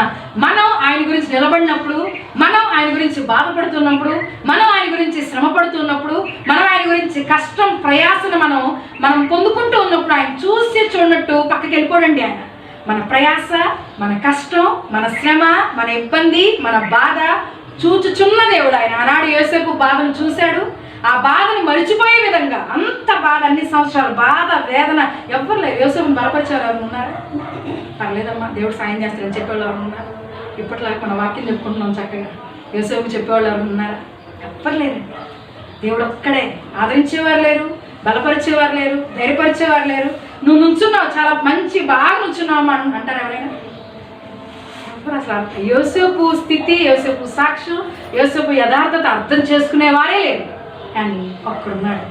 మనం ఆయన గురించి నిలబడినప్పుడు, మనం ఆయన గురించి బాధపడుతున్నప్పుడు, మనం ఆయన గురించి శ్రమ పడుతున్నప్పుడు, మనం ఆయన గురించి కష్టం ప్రయాసను మనం పొందుకుంటూ ఉన్నప్పుడు ఆయన చూసి చూడనట్టు పక్కకి వెళ్ళిపోడండి. ఆయన మన ప్రయాస, మన కష్టం, మన శ్రమ, మన ఇబ్బంది, మన బాధ చూచుచున్న దేవుడు ఆయన. ఆనాడు యోసేపు బాధను చూశాడు. ఆ బాధను మరిచిపోయే విధంగా, అంత బాధ, అన్ని సంవత్సరాలు బాధ, వేదన, ఎవ్వరు లేరు. యోసేపుని బలపరిచేవారు ఎవరు ఉన్నారు? పర్లేదమ్మా దేవుడు సాయం చేస్తారని చెప్పేవాళ్ళు ఎవరు ఉన్నారు? ఇప్పటిలాగా మన వాక్యం చెప్పుకుంటున్నాం చక్కగా. యోసేపు చెప్పేవాళ్ళు ఎవరు ఉన్నారా? ఎవ్వరు లేరండి. దేవుడు ఒక్కడే. ఆదరించేవారు లేరు, బలపరిచేవారు లేరు, ధైర్యపరిచేవారు లేరు. నువ్వు నుంచున్నావు, చాలా మంచి బాగా నుంచున్నావు అంటారు ఎవరైనా? అసలు యోసేపు స్థితి, యోసేపు సాక్ష్యం, యోసేపు యథార్థత అర్థం చేసుకునేవారే లేరు. కానీ ఒక్కడున్నాడు,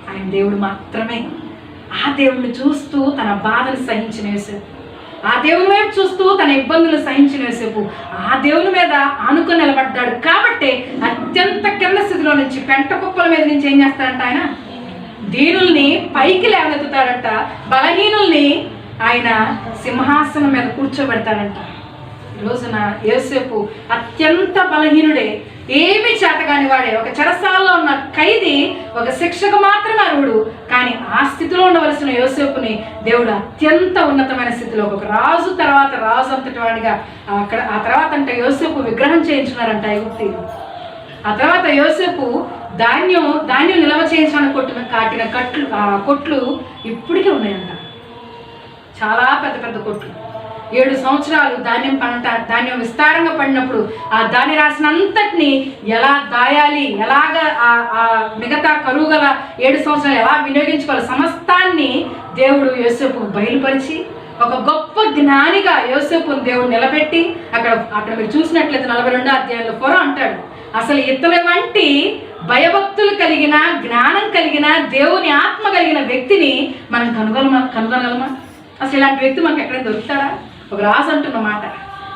ఆయన దేవుడు మాత్రమే. ఆ దేవుడిని చూస్తూ తన బాధను సహించిన యోసేపు, ఆ దేవుని వైపు చూస్తూ తన ఇబ్బందులు సహించిన యోసేపు ఆ దేవుని మీద ఆనుకొని నిలబడ్డాడు. కాబట్టి అత్యంత కింద స్థితిలో నుంచి, పెంట కుప్పల మీద నుంచి ఏం చేస్తాడంట? ఆయన దీనుల్ని పైకి లేవనెత్తుతాడంట, బలహీనుల్ని ఆయన సింహాసనం మీద కూర్చోబెడతాడంట. ఈ రోజున యోసేపు అత్యంత బలహీనుడే, ఏమి చేతగాని వాడే, ఒక చెరసాలలో ఉన్న ఖైదీ, ఒక శిక్షకు మాత్రమే అర్హుడు. కానీ ఆ స్థితిలో ఉండవలసిన యోసేపుని దేవుడు అత్యంత ఉన్నతమైన స్థితిలో ఒక రాజు తర్వాత రాజు అంతటి వాడిగా అక్కడ ఆ తర్వాత అంటే యోసేపు విగ్రహం చేయించున్నారంట ఐగుప్తీయులు. ఆ తర్వాత యోసేపు ధాన్యం నిల్వ చేయించడానికి కాటిన కొట్లు ఇప్పటికీ ఉన్నాయంట. చాలా పెద్ద పెద్ద కొట్లు. 7 సంవత్సరాలు ధాన్యం విస్తారంగా పడినప్పుడు ఆ ధాన్య రాశినంతటిని ఎలా దాయాలి, ఎలాగా ఆ మిగతా కరువు గల 7 సంవత్సరాలు ఎలా వినియోగించుకోవాలి సమస్తాన్ని దేవుడు యోసేపుకు బయలుపరిచి ఒక గొప్ప జ్ఞానిగా యోసేపుని దేవుడు నిలబెట్టి అక్కడ మీరు చూసినట్లయితే 42వ అధ్యాయంలో ఫరో అంటాడు, అసలు ఇతని వంటి భయభక్తులు కలిగిన, జ్ఞానం కలిగిన, దేవుని ఆత్మ కలిగిన వ్యక్తిని మనం కనుగొనగలమా? అసలు ఇలాంటి వ్యక్తి మనకు ఎక్కడైనా దొరుకుతాడా? ఒక రాజు అంటున్న మాట.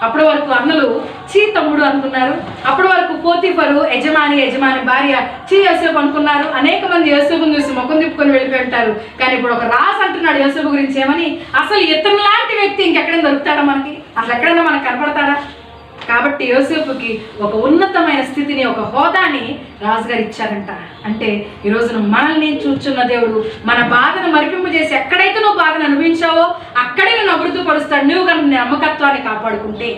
అప్పటి వరకు అన్నలు చీ తమ్ముడు అనుకున్నారు. అప్పటి వరకు పోతీఫరు యజమాని భార్య చీ యోసేపు అనుకున్నారు. అనేక మంది యోసేపుని చూసి ముఖం తిప్పుకొని వెళ్ళిపోయి ఉంటారు. కానీ ఇప్పుడు ఒక రాజు అంటున్నాడు యోసేపు గురించి ఏమని, అసలు ఇతను లాంటి వ్యక్తి ఇంకెక్కడైనా దొరుకుతాడా మనకి? అసలు ఎక్కడైనా మనకు కనపడతాడా? కాబట్టి యోసేపుకి ఒక ఉన్నతమైన స్థితిని, ఒక హోదాని రాజుగారు ఇచ్చారంట. అంటే ఈ రోజున మనల్ని చూచున్న దేవుడు మన బాధను మరిపింపజేసి ఎక్కడైతే నువ్వు బాధను అనుభవించావో అక్కడే నువ్వు అభివృద్ధిపరుస్తాడు. నువ్వు కనుక నమ్మకత్వాన్ని కాపాడుకుంటే,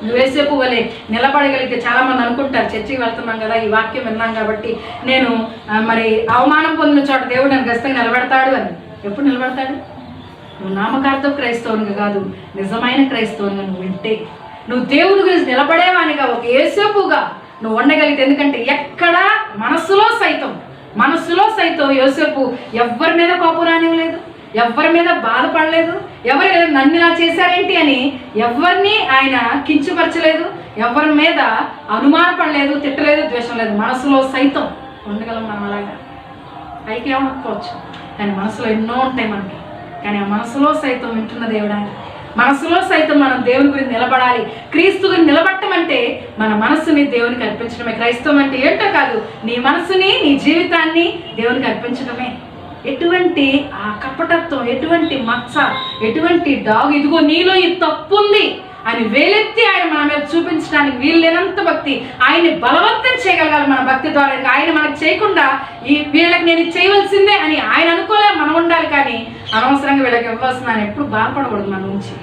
నువ్వు యోసేపు వలె నిలబడగలిగితే. చాలా మంది అనుకుంటారు, చర్చికి వెళ్తున్నాం కదా, ఈ వాక్యం విన్నాం కాబట్టి నేను మరి అవమానం పొందిన చోట దేవుడు నన్ను ఖచ్చితంగా నిలబెడతాడు అని. ఎప్పుడు నిలబెడతాడు? నువ్వు నామకార్థ క్రైస్తవునిగా కాదు, నిజమైన క్రైస్తవునిగా నువ్వు వింటే, నువ్వు దేవుని గురించి నిలబడేవానిగా, ఒక యేసేపుగా నువ్వు ఉండగలిగితే. ఎందుకంటే ఎక్కడ మనసులో సైతం యోసేపు ఎవరి మీద కోపం రానివ్వలేదు, ఎవరి మీద బాధపడలేదు, ఎవరు నన్ను ఇలా చేశారేంటి అని ఎవరిని ఆయన కించపరచలేదు, ఎవరి మీద అనుమానపడలేదు, తిట్టలేదు, ద్వేషం లేదు. మనసులో సైతం ఉండగలం మనం అలాగా. పైకి ఏమనుకోవచ్చు, కానీ మనసులో ఎన్నో ఉంటాయి మనకి. కానీ ఆ మనసులో సైతం వింటున్న దేవుడు ఆయన. మనసులో సైతం మనం దేవుని గురించి నిలబడాలి. క్రీస్తు గురించి నిలబడటం అంటే మన మనసుని దేవునికి అర్పించడమే. క్రైస్తవం అంటే ఏంటో కాదు, నీ మనసుని, నీ జీవితాన్ని దేవునికి అర్పించడమే. ఎటువంటి ఆ కపటత్వం, ఎటువంటి మచ్చ, ఎటువంటి డాగు, ఇదిగో నీలో ఈ తప్పు ఉంది అని వేలెత్తి ఆయన మన మీద చూపించడానికి వీలు లేనంత భక్తి, ఆయన్ని బలవంతం చేయగలగాలి మన భక్తి ద్వారా. ఆయన మనకు చేయకుండా వీళ్ళకి నేను చేయవలసిందే అని ఆయన అనుకోలే మనం ఉండాలి. కానీ అనవసరంగా వీళ్ళకి ఇవ్వాల్సిన ఆయన ఎప్పుడు బాధపడకూడదు. మన నుంచి,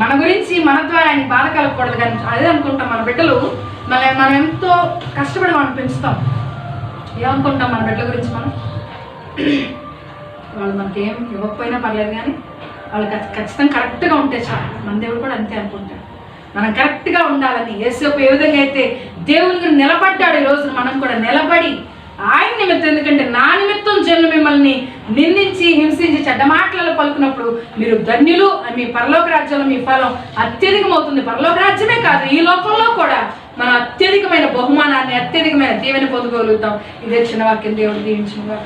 మన గురించి, మన ద్వారా ఆయన బాధ కలగకూడదు. కానీ అదే అనుకుంటాం, మన బిడ్డలు మనం ఎంతో కష్టపడి మనం పెంచుతాం. ఏమనుకుంటాం మన బిడ్డల గురించి? వాళ్ళు మనకి ఏం ఇవ్వకపోయినా పర్లేదు, కానీ వాళ్ళు ఖచ్చితంగా కరెక్ట్గా ఉంటే చాలు. మన దేవుడు కూడా అంతే అనుకుంటాడు, మనం కరెక్ట్గా ఉండాలని. యేసేపు ఏ విధంగా అయితే దేవుని గురించి నిలబడ్డాడు, ఈ రోజున మనం కూడా నిలబడి ఆయన నిమిత్తం, ఎందుకంటే నా నిమిత్తం జనులు మిమ్మల్ని నిందించి, హింసించి, చెడ్డ మాటలలో పలుకున్నప్పుడు మీరు ధన్యులు, మీ పరలోక రాజ్యంలో మీ ఫలం అత్యధికమవుతుంది. పరలోక రాజ్యమే కాదు, ఈ లోకంలో కూడా మనం అత్యధికమైన బహుమానాన్ని, అత్యధికమైన దీవెని పొందుకోగలుగుతాం. ఇదే చిన్న వాక్యం దేవుడు దీవించినగా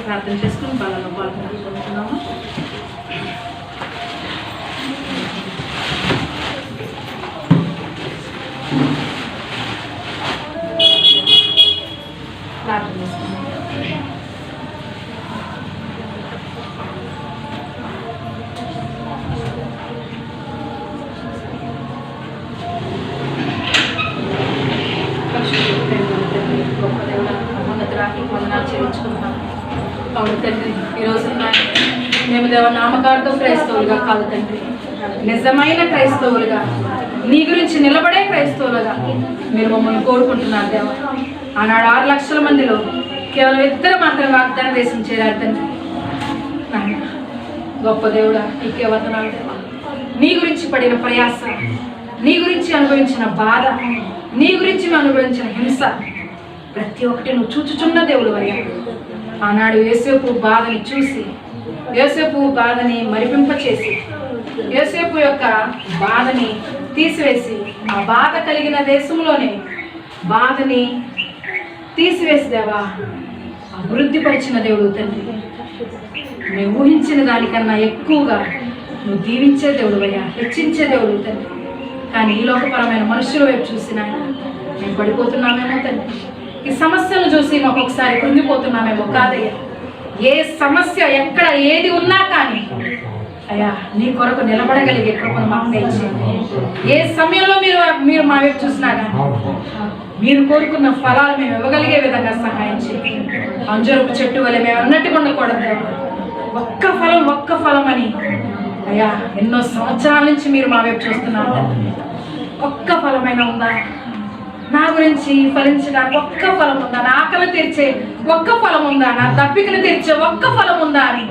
ప్రార్థన చేసుకుని బలంలో పాల్గొనుకుంటున్నాము. ప్రార్థన చేసుకున్నాము. గొప్ప దేవుడు ఉన్నతరాకి వందనాలు చెల్లించుకుంటున్నాము. అవును తండ్రి, ఈరోజు మేము దేవ నామకార్థం క్రైస్తవులుగా కాదు తండ్రి, నిజమైన క్రైస్తవులుగా, నీ గురించి నిలబడే క్రైస్తవులుగా మీరు మమ్మల్ని కోరుకుంటున్నారు దేవ. ఆనాడు 6 లక్షల మందిలో కేవలం 2 మాత్రం వాగ్దాన దేశం చేరారు తండ్రి. గొప్ప దేవుడా, నీకే వందనాలు దేవ. నీ గురించి పడిన ప్రయాస, నీ గురించి అనుభవించిన బాధ, నీ గురించి అనుభవించిన హింస, ప్రతి ఒక్కటి నువ్వు చూచుచున్న దేవుడు అయ్యా. ఆనాడు యోసేపు బాధని చూసి, యోసేపు బాధని మరిపింపచేసి, యోసేపు యొక్క బాధని తీసివేసి, ఆ బాధ కలిగిన దేశంలోనే బాధని తీసివేసి దేవా అభివృద్ధిపరిచిన దేవుడు తండ్రి. మేము ఊహించిన దానికన్నా ఎక్కువగా నువ్వు దీవించే దేవుడు అయ్యా, హెచ్చించే దేవుడు తండ్రి. కానీ ఈ లోకపరమైన మనుషుల వైపు చూసిన మేము పడిపోతున్నామేమో తండ్రి. ఈ సమస్యలు చూసి మాకు ఒకసారి కృంగిపోతున్నామేమో కాదయ్యా. ఏ సమస్య ఎక్కడ ఏది ఉన్నా కానీ అయ్యా నీ కొరకు నిలబడగలిగే కృపను మాకు దయచేయండి. ఏ సమయంలో మీరు మా వైపు చూసినా కానీ మీరు కోరుకున్న ఫలాలు మేము ఇవ్వగలిగే విధంగా సహాయం చేయండి. అంజూరపు చెట్టు వల్ల మేము అన్నట్టుగా ఉండకూడదు. ఒక్క ఫలం అని అయ్యా ఎన్నో సంవత్సరాల నుంచి మీరు మా వైపు చూస్తున్నారు. ఒక్క ఫలమైనా ఉందా నా గురించి ఫలించడానికి? ఒక్క ఫలం ఉందా? నా ఆకలి తీర్చే ఒక్క ఫలం ఉందా? నా తప్పికను తీర్చే ఒక్క ఫలం ఉందా అని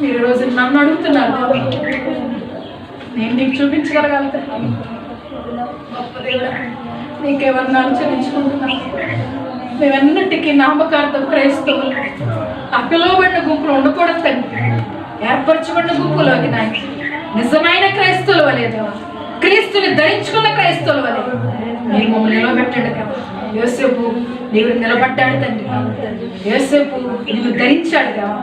మీరు రోజు నన్ను అడుగుతున్నారు. నేను నీకు చూపించగలగలుగుతా. గొప్ప దేవుడా, నీకే వందనాలు చెల్లించుకుంటున్నాను. మేమెన్నటికీ నామకార్థం క్రైస్తవులు ఆ పిలువబడిన గుంపులు ఉండకూడదు తండ్రి. ఏర్పరచబడిన గుంపులోకి నాయన నిజమైన క్రైస్తవుల వలే దేవా, క్రీస్తుని ధరించుకున్న క్రైస్తవుల వలే మీరు మమ్మల్ని నిలబెట్టాడు కదా. యోసేపు నీవు నిలబడ్డాడు తండ్రి. యోసేపు నిన్ను ధరించాడు కదా.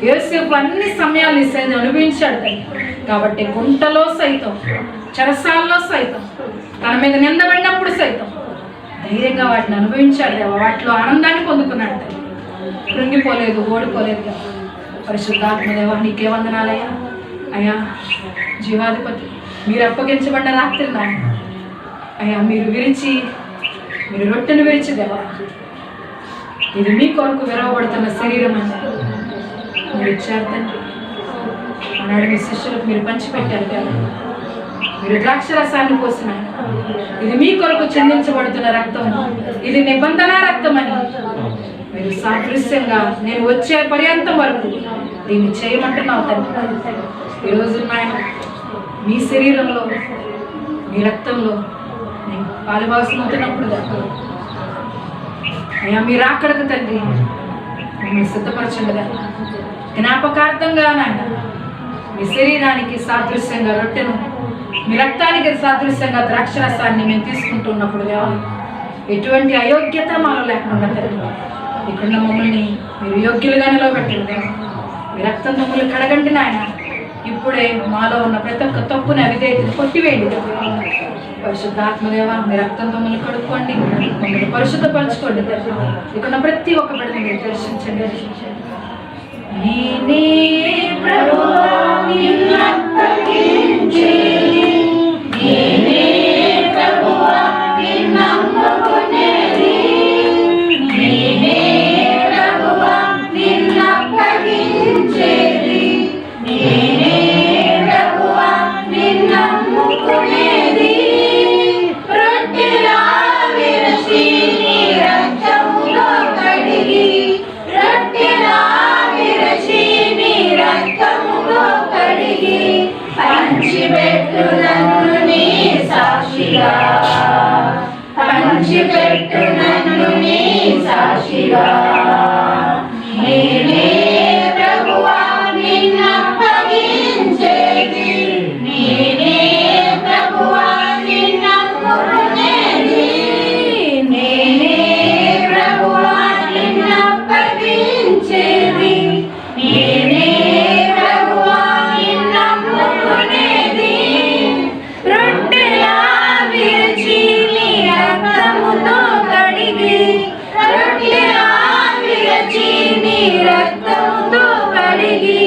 యోసేపు అన్ని సమయాలు సైతం అనుభవించాడు తండ్రి. కాబట్టి గుంటలో సైతం, చెరసాల్లో సైతం, తన మీద నిందబడినప్పుడు సైతం ధైర్యంగా వాటిని అనుభవించాడు దేవా. వాటిలో ఆనందాన్ని పొందుకున్నాడు తండ్రి. కృంగిపోలేదు, ఓడిపోలేదు కదా. పరిశుద్ధాత్మ దేవా నీకే వందనాలయ్యా. అయ్యా జీవాధిపతి మీరు అప్పగించబడిన రాత్రి నాయన అయ్యా మీరు రొట్టెను విరిచి దేవా, ఇది మీ కొరకు విరవబడుతున్న శరీరం అని మీరు ఇచ్చారు తండ్రి. ఆనాడు మీ శిష్యులకు మీరు పంచిపెట్టారు కదా. మీరు ద్రాక్షరసాన్ని పోసిన ఇది మీ కొరకు చెందించబడుతున్న రక్తం, ఇది నిబంధన రక్తం అని మీరు సాదృశ్యంగా నేను వచ్చే పర్యంతం వరకు దీన్ని చేయమంటున్నావు తండ్రి. ఈరోజు నాయన మీ శరీరంలో మీ రక్తంలో నేను పాలుభాగం అవుతున్నప్పుడు అయ్యా మీరు అక్కడికి తండ్రి మిమ్మల్ని సిద్ధపరచండిగా జ్ఞాపకార్థంగా నాయన మీ శరీరానికి సాదృశ్యంగా రొట్టెను, మీ రక్తానికి సాదృశ్యంగా ద్రాక్షరసాన్ని మేము తీసుకుంటున్నప్పుడు ఎటువంటి అయోగ్యత మాలో లేకుండా తండ్రి ఇక్కడ మమ్మల్ని మీరు యోగ్యులుగా నిలబెట్టండి. మీ రక్తం మమ్మల్ని కడగండి నాయన. ఇప్పుడే మాలో ఉన్న ప్రతి ఒక్క తప్పుని అవిధేయతను కొట్టివేయండి. పరిశుద్ధాత్మదేవ మీ రక్తం మమ్మల్ని కడుక్కోండి, మమ్మల్ని పరిశుద్ధపరచుకోండి. ఇక్కడ ప్రతి ఒక్క బిడ్డని మీరు దర్శించండి. నేనే ప్రభువా నిన్ను అప్పగించేది, నేనే ప్రభువా నిన్ను నమ్ముకునేది, నేనే ప్రభువా నిన్ను అప్పగించేది, నేనే ప్రభువా నిన్ను నమ్ముకునేది. రొట్టెలా విరచి నీ రక్తములో కడిగి, రొట్టెలా విరచి నీ రక్తములో కడిగి పంచిపెట్టు నన్ను నీ సాక్షిగా, పంచిపెట్టు నన్ను నీ సాక్షిగా. నేనే ప్రభువా నిన్ను అప్పగించేది, నేనే ప్రభువా నిన్ను నమ్ముకునేది, నేనే ప్రభువా నిన్ను అప్పగించేది, నేనే ప్రభువా నిన్ను నమ్ముకునేది. రొట్టెలా విరచి నీ రక్తముతో కడిగి, రొట్టెలా విరచి నీ రక్తముతో కడిగి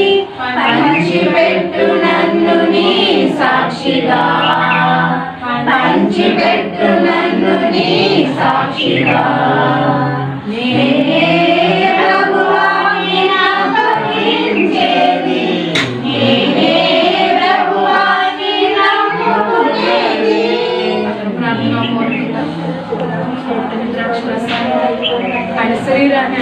పంచిపెట్టు నన్ను నీ సాక్షిగా, పంచిపెట్టు నన్ను నీ సాక్షిగా. నేనే ప్రభువా నిన్ను అప్పగించేది, నేనే ప్రభువా నిన్ను నమ్ముకునేది. ఆయన శరీరాన్ని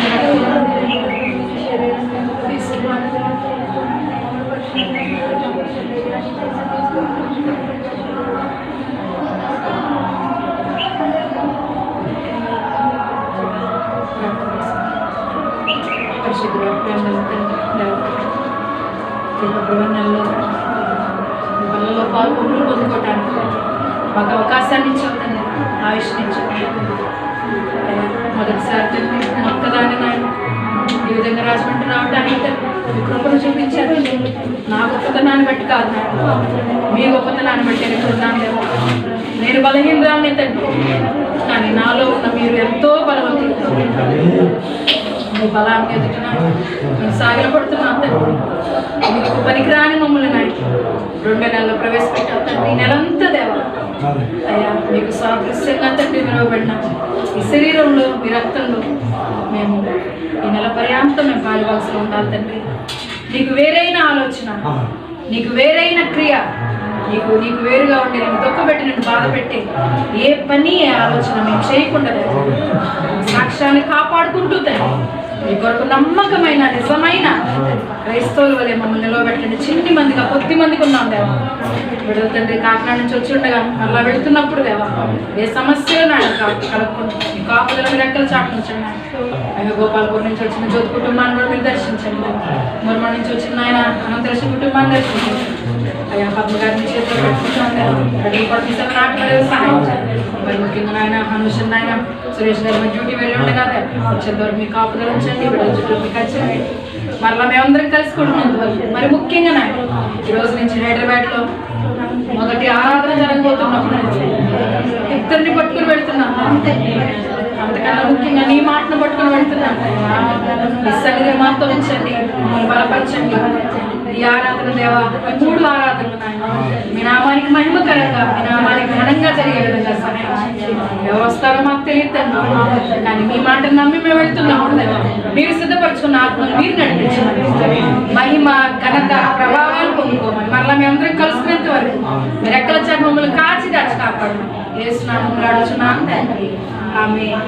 పాల్గొంటూ పొందుకోవటానికి మాకు అవకాశాన్ని ఇచ్చామండి, ఆయుష్ని ఇచ్చాము. మొదటిసారి తండ్రి ఒక్కదాన్ని నాయన ఈ విధంగా రాజమండ్రి రావడానికి మీ కృపను చూపించారు. నా గొప్పతనాన్ని బట్టి కాదు నాయన, మీ గొప్పతనాన్ని బట్టి ఎన్నుకున్నాను. నేను బలహీనరాలనే తండ్రి, కానీ నాలో ఉన్న మీరు ఎంతో బలవంతులు. మీ బలాన్ని ఎదుగుతున్నా నేను సాగిలపడుతున్నాను తండ్రి. మీకు పనికిరాని మమ్మల్ని నాయన 2 నెలల్లో ప్రవేశపెట్టావు తండ్రి. ఈ నెలంతా దేవా అయ్యా మీకు సాదృశ్యంగా తండ్రి విలువబడినాం. ఈ శరీరంలో మీ రక్తంలో మేము ఈ నెల పర్యాంతం మేము పాల్గొవలసి ఉండాలి తండ్రి. నీకు వేరైన ఆలోచన, నీకు వేరైన క్రియ, నీకు వేరుగా ఉండి నేను దుఃఖపెట్టి నేను బాధ పెట్టి ఏ పని ఏ ఆలోచన మేము చేయకుండా సాక్ష్యాన్ని కాపాడుకుంటూ తండ్రి మీ కొరకు నమ్మకమైన నిజమైన క్రైస్తవుల వలె మమ్మల్ని నిలవబెట్టండి. చిన్ని మందిగా కొద్ది మందికి ఉన్నాం దేవా. విడుదల తండ్రి కాకినాడ నుంచి వచ్చి ఉండగా అలా వెళుతున్నప్పుడు దేవా ఏ సమస్యలు నాయన కలుపుకుంటూ మీ కాపుదలను రెక్కల చాటు ఉంచండి. అయ్యో గోపాలపూర్ నుంచి వచ్చిన జ్యోతి కుటుంబాన్ని కూడా మీరు దర్శించండి. మురమ నుంచి వచ్చిన ఆయన అనంతరక్ష కుటుంబాన్ని దర్శించండి. అయ్యా పద్మ గారిని చేతిలో పెట్టుకుంటాం నాటు సహాయం మరి ముఖ్యంగా నాయన హనుషన్ నాయన సురేష్ గారి డ్యూటీ వెళ్ళి ఉండగా వచ్చేంతవరకు మీ కాపుదల ఉంచండి. విడుదల చుట్టూ మీకు వచ్చండి. మరలా మేమందరం కలుసుకుంటున్నందువరకు మరి ముఖ్యంగా నాయన ఈరోజు నుంచి హైదరాబాద్లో మొదటి ఆరాధన జరగబోతున్నప్పుడు ఇద్దరిని పట్టుకుని వెళ్తున్నాం. అంతకన్నా ముఖ్యంగా నీ మాటను పట్టుకుని వెళ్తున్నాం. ఈ సన్నిధి మాతో ఉంచండి, మమ్మల్ని బలపరచండి. ఈ ఆరాధన దేవా 3 ఆరాధనలు నాయన మీ నామానికి మహిమకరంగా మీ నామానికి ఘనంగా జరిగే విధంగా సహాయం. ఎవరు వస్తారో మాకు తెలియదు కానీ మీ మాటను నమ్మి మేము వెళ్తున్నాము దేవా. మీరు సిద్ధపరచుకున్న ఆత్మను మీరు నడిపించమని మహిమ ఘనత ప్రభావాలు పొందుకోమని మరలా మేమందరం కలుసుకునేంత వరకు మీరు ఎక్కడ వచ్చాక మమ్మల్ని కాచి దాచి కాపాడు. యేసు నామములో అడుగుచున్నాము తండ్రి. ఆమేన్.